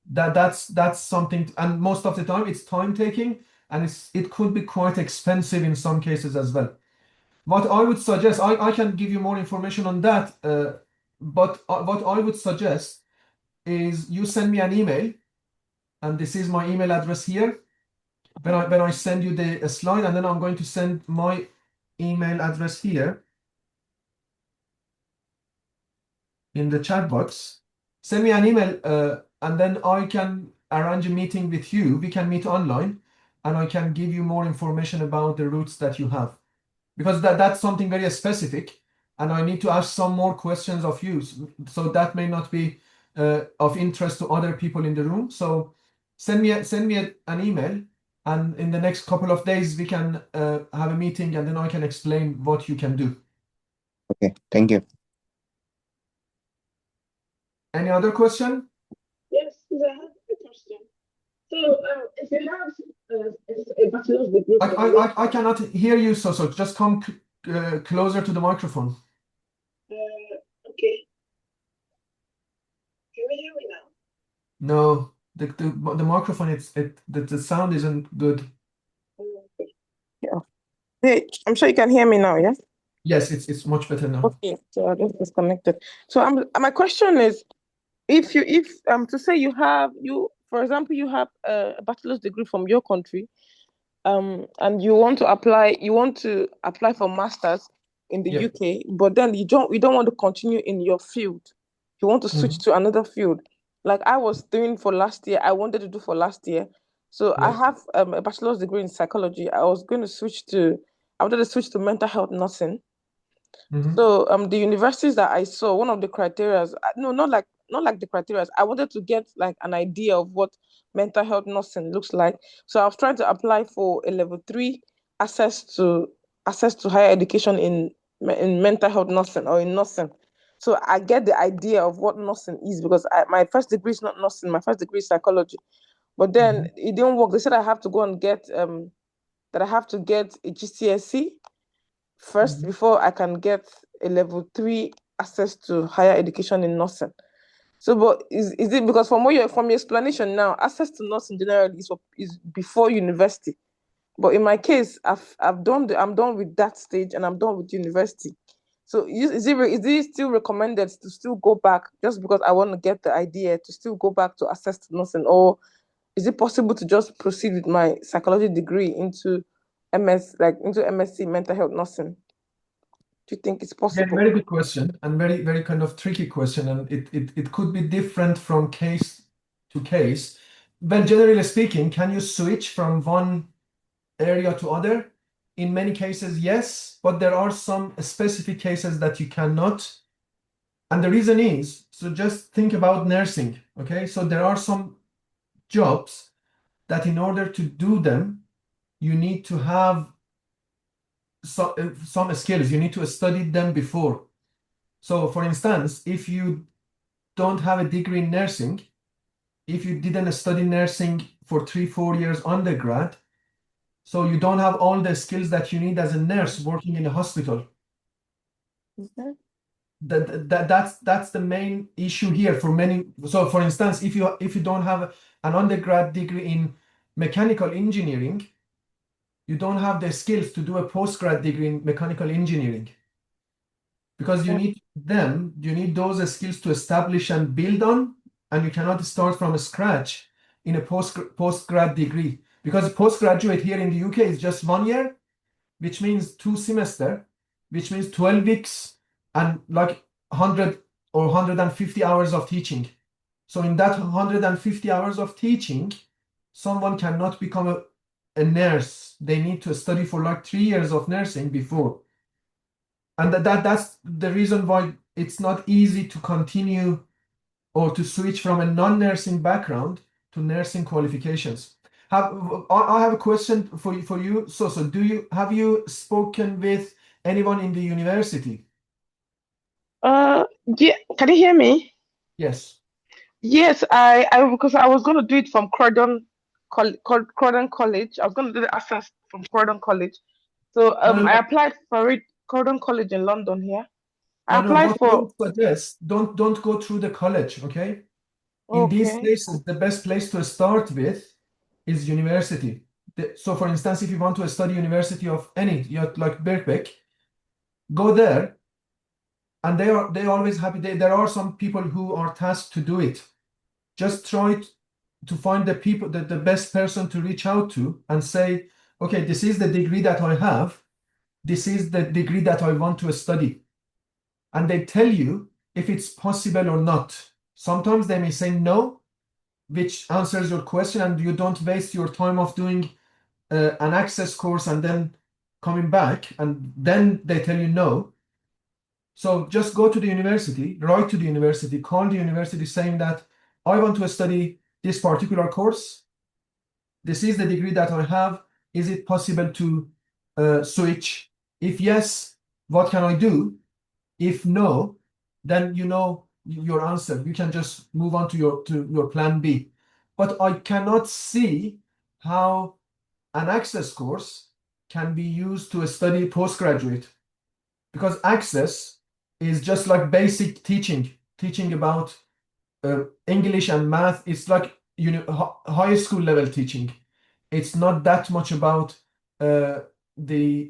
That's something, and most of the time it's time taking, and it could be quite expensive in some cases as well. What I would suggest, I can give you more information on that, but what I would suggest is you send me an email, and this is my email address here. When I send you the slide, and then I'm going to send my email address here in the chat box. Send me an email, and then I can arrange a meeting with you. We can meet online, and I can give you more information about the routes that you have, because that's something very specific, and I need to ask some more questions of you. So that may not be of interest to other people in the room. So send me an email, and in the next couple of days we can have a meeting, and then I can explain what you can do. Okay, thank you. Any other question? Yes, I have a question. So, if you have a bachelor's degree from your I cannot hear you, so just come closer to the microphone. okay, can you hear me now? No, the microphone, the sound isn't good. Okay. Yeah. Hey, I'm sure you can hear me now, yeah? Yes, it's much better now. Okay, so I just disconnected. So my question is, if to say for example, you have a bachelor's degree from your country, and you want to apply for masters in the Yeah. UK, but then you don't want to continue in your field. You want to switch to another field. Like I was doing for last year, I wanted to do for last year. So I Yeah. have a bachelor's degree in psychology. I wanted to switch to mental health nursing. Mhm. So the universities that I saw, one of the criteria, no, not like the criteria. I wanted to get like an idea of what mental health nursing looks like. So I was trying to apply for a level 3 access to higher education in mental health nursing or in nursing. So I get the idea of what nursing is, because my first degree is not nursing. My first degree is psychology. But then it didn't work. They said I have to go and get that I have to get a GCSE first before I can get a level 3 access to higher education in nursing. So, but is it because from your explanation now, access to nursing generally is before university? But in my case, I'm done with that stage, and I'm done with university. So is it still recommended to still go back, just because I want to get the idea to still go back to access to nursing, or is it possible to just proceed with my psychology degree into MSc mental health nursing? Do you think it's Yeah, possible? very good question, and very, very kind of tricky question, and it could be different from case to case. But generally speaking, can you switch from one area to other? In many cases, yes, but there are some specific cases that you cannot. And the reason is, so just think about nursing, okay? So there are some jobs that in order to do them, you need to have some skills. You need to study them before. So for instance, if you don't have a degree in nursing, if you didn't study nursing for 3-4 years undergrad, so you don't have all the skills that you need as a nurse working in a hospital. That's the main issue here for many. So for instance, if you don't have an undergrad degree in mechanical engineering, you don't have the skills to do a postgrad degree in mechanical engineering, because you need those skills to establish and build on, and you cannot start from scratch in a postgrad degree, because postgraduate here in the UK is just 1 year, which means 2 semesters, which means 12 weeks and like 100 or 150 hours of teaching. So in that 150 hours of teaching, someone cannot become a nurse. They need to study for like 3 years of nursing before. And that's the reason why it's not easy to continue or to switch from a non-nursing background to nursing qualifications. I have a question for you. So have you spoken with anyone in the university? Yeah, can you hear me? Yes. Yes, I because I was gonna do it from Croydon College. I was gonna do the access from Croydon College. So No, I applied for it, Croydon College in London here. I no, applied what I for would suggest, don't go through the college, okay? In these okay. places, the best place to start with is university. So for instance, if you want to study university of any, like Birkbeck, go there, and they always happy. There are some people who are tasked to do it. Just try to find the people, the best person to reach out to and say, okay, this is the degree that I have. This is the degree that I want to study. And they tell you if it's possible or not. Sometimes they may say no, which answers your question, and you don't waste your time of doing an access course and then coming back, and then they tell you no. So just go to the university, write to the university, call the university saying that I want to study this particular course. This is the degree that I have. Is it possible to switch? If yes, what can I do? If no, then you know your answer. You can just move on to your plan B. But I cannot see how an access course can be used to study postgraduate, because access is just like basic teaching about English and math. It's like high school level teaching. It's not that much about the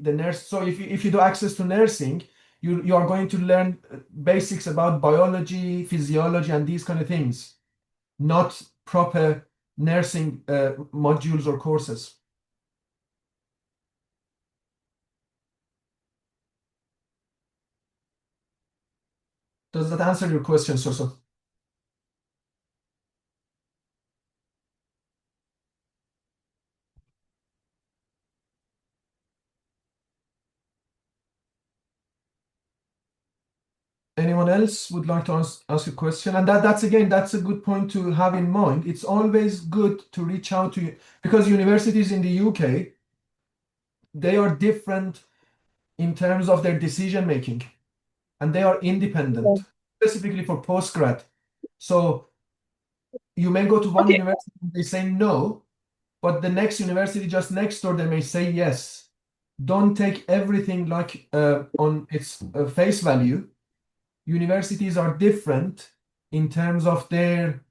nurse. So if you do access to nursing, you are going to learn basics about biology, physiology, and these kind of things, not proper nursing modules or courses. Does that answer your question, Soso? Anyone else would like to ask a question? And that's a good point to have in mind. It's always good to reach out to you, because universities in the UK, they are different in terms of their decision making, and they are independent, specifically for postgrad. So you may go to one Okay. university and they say no, but the next university just next door, they may say yes. Don't take everything like on its face value. Universities are different in terms of their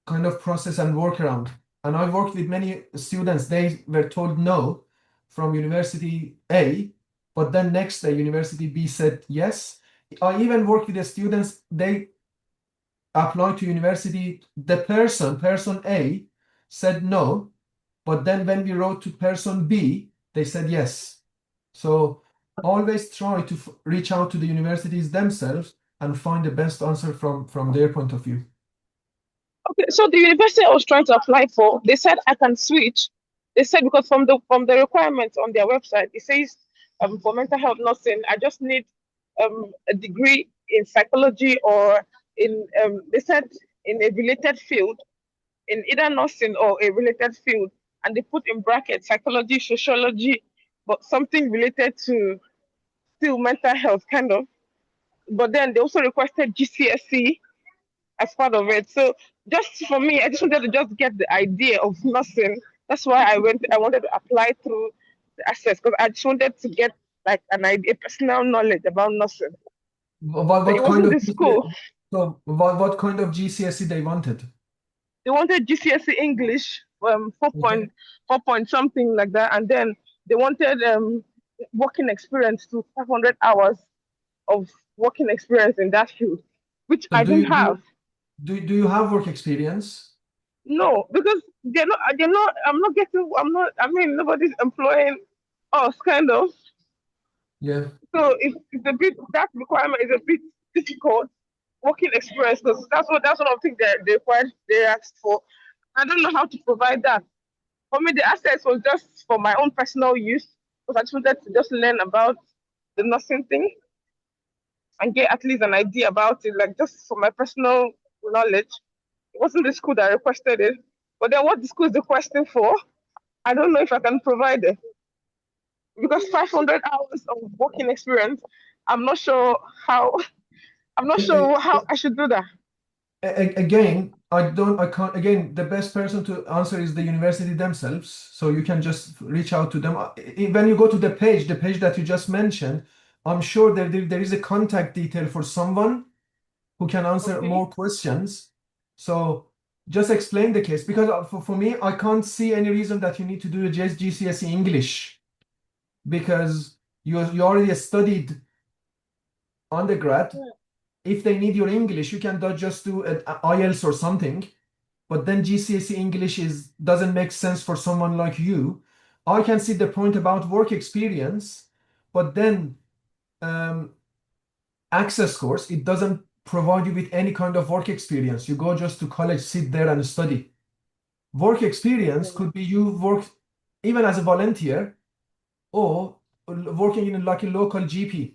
kind of process and workaround. And I worked with many students, they were told no from university A, but then next day university B said yes. I even worked with the students, they applied to university, the person A said no, but then when we wrote to person B, they said yes. So always try to reach out to the universities themselves and find the best answer from their point of view. Okay, so the university I was trying to apply for, they said I can switch. They said because from the requirements on their website, it says for mental health nursing, I just need a degree in psychology or in they said in a related field, in either nursing or a related field, and they put in brackets psychology, sociology, but something related to still mental health kind of. But then they also requested GCSE as part of it. So just for me, I just wanted to just get the idea of nursing. That's why I wanted to apply through the access, because I just wanted to get like an idea, personal knowledge about nursing. What But it kind wasn't of the school. so what kind of GCSE they wanted? They wanted GCSE English, 4 Okay. 4 point something like that, and then they wanted working experience to 500 hours of working experience in that field, which So I didn't have. do you have work experience? No, because they're not. I'm not getting. I'm not. I mean, nobody's employing us, kind of. Yeah. So it's a bit, that requirement is a bit difficult. Working experience, because that's one of the things that they asked for. I don't know how to provide that. For me, the access was just for my own personal use, because I just wanted to just learn about the nursing thing and get at least an idea about it, like just for my personal knowledge. It wasn't the school that requested it, but then what the school is requesting for, I don't know if I can provide it, because 500 hours of working experience, I'm not sure how. I'm not sure how I should do that. Again, I can't, again, the best person to answer is the university themselves. So you can just reach out to them. When you go to the page that you just mentioned, I'm sure there is a contact detail for someone who can answer Okay. more questions. So just explain the case, because for me, I can't see any reason that you need to do a GCSE English, because you already studied undergrad. If they need your English, you can just do an IELTS or something. But then GCSE English doesn't make sense for someone like you. I can see the point about work experience, but then access course, it doesn't provide you with any kind of work experience. You go just to college, sit there and study. Work experience could be you work even as a volunteer, or working in like a local GP,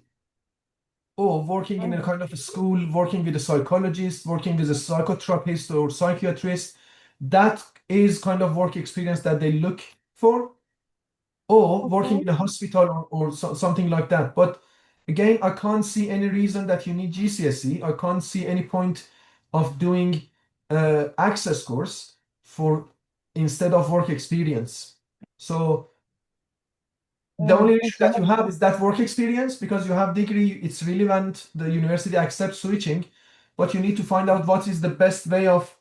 or working in a kind of a school, working with a psychologist, working with a psychotherapist or psychiatrist. That is kind of work experience that they look for, or working in a hospital or something like that. But again, I can't see any reason that you need GCSE. I can't see any point of doing access course for instead of work experience. So the only issue that you have is that work experience, because you have degree, it's relevant, the university accepts switching, but you need to find out what is the best way of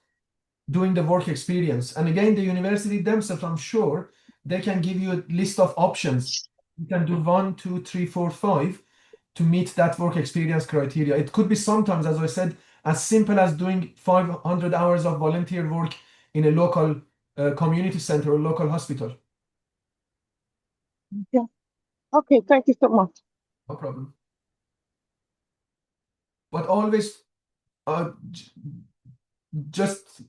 doing the work experience. And again, the university themselves, I'm sure, they can give you a list of options. You can do 1, 2, 3, 4, 5 to meet that work experience criteria. It could be sometimes, as I said, as simple as doing 500 hours of volunteer work in a local community center or local hospital. Yeah. Okay, thank you so much. No problem. But always, just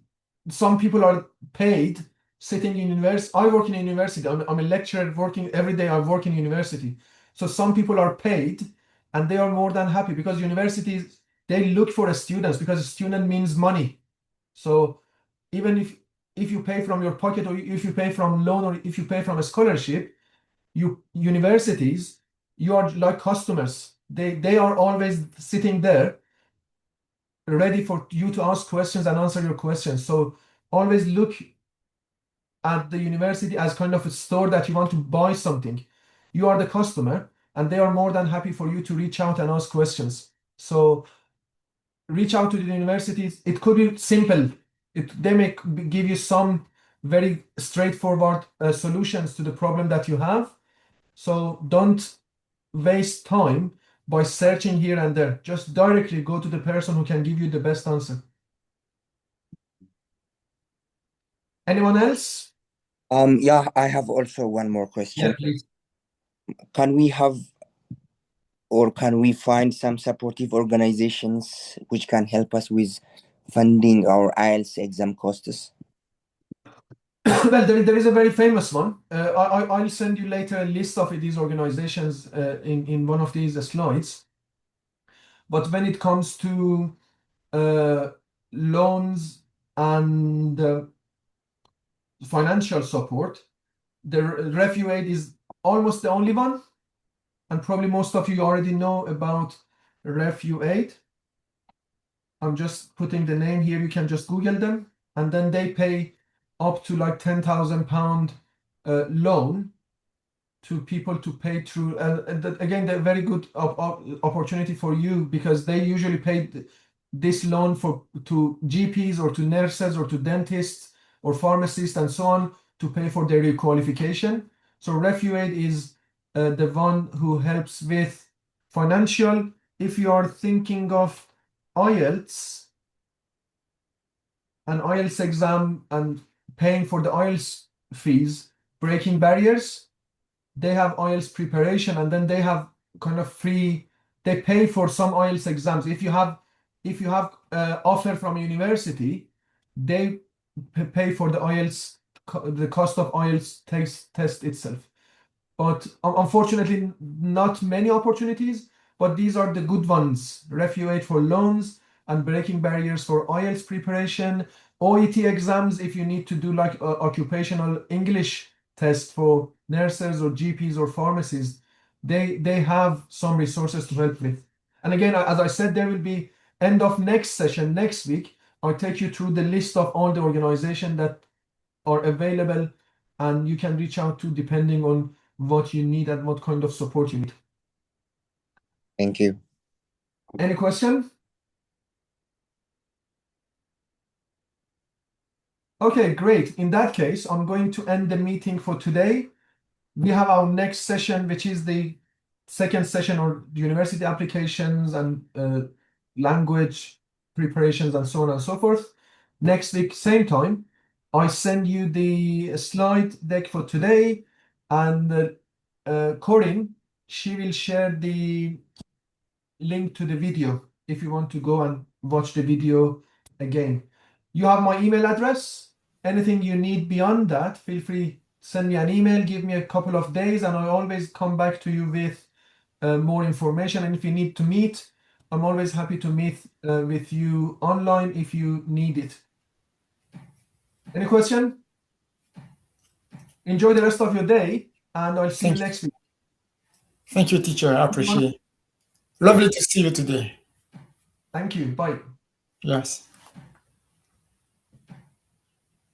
some people are paid sitting in university. I work in a university. I'm a lecturer working every day. I work in university. So some people are paid and they are more than happy, because universities, they look for students, because a student means money. So even if you pay from your pocket, or if you pay from loan, or if you pay from a scholarship, universities, you are like customers. They are always sitting there ready for you to ask questions and answer your questions. So always look at the university as kind of a store that you want to buy something. You are the customer, and they are more than happy for you to reach out and ask questions. So reach out to the universities. It could be simple. They may give you some very straightforward solutions to the problem that you have. So don't waste time by searching here and there. Just directly go to the person who can give you the best answer. Anyone else? Yeah, I have also one more question. Yeah, please. Can we have, or can we find some supportive organizations which can help us with funding our IELTS exam costs? Well, there is a very famous one. I'll send you later a list of these organizations in one of these slides. But when it comes to loans and financial support, the RefuAid is almost the only one. And probably most of you already know about RefuAid. I'm just putting the name here. You can just Google them. And then they pay up to like £10,000 loan to people to pay through. And again, they're very good opportunity for you, because they usually pay this loan to GPs or to nurses or to dentists or pharmacists and so on, to pay for their requalification. So RefuAid is the one who helps with financial. If you are thinking of IELTS, an IELTS exam, and paying for the IELTS fees, breaking barriers, they have IELTS preparation, and then they have kind of free, they pay for some IELTS exams. If you have offer from a university, they pay for the IELTS, the cost of IELTS test itself. But unfortunately, not many opportunities, but these are the good ones. Refuate for loans and breaking barriers for IELTS preparation, OET exams if you need to do like occupational English test for nurses or GPs or pharmacists. They have some resources to help with. And again, as I said, there will be end of next session next week. I'll take you through the list of all the organizations that are available, and you can reach out to depending on what you need and what kind of support you need. Thank you. Any question? Okay, great. In that case, I'm going to end the meeting for today. We have our next session, which is the second session on university applications and language preparations and so on and so forth. Next week, same time. I send you the slide deck for today, and Corinne, she will share the link to the video if you want to go and watch the video again. You have my email address. Anything you need beyond that, feel free, send me an email, give me a couple of days, and I always come back to you with more information. And if you need to meet, I'm always happy to meet with you online if you need it. Any question? Enjoy the rest of your day, and I'll see you next week. Thank you, teacher. I appreciate it. Lovely to see you today. Thank you. Bye. Yes.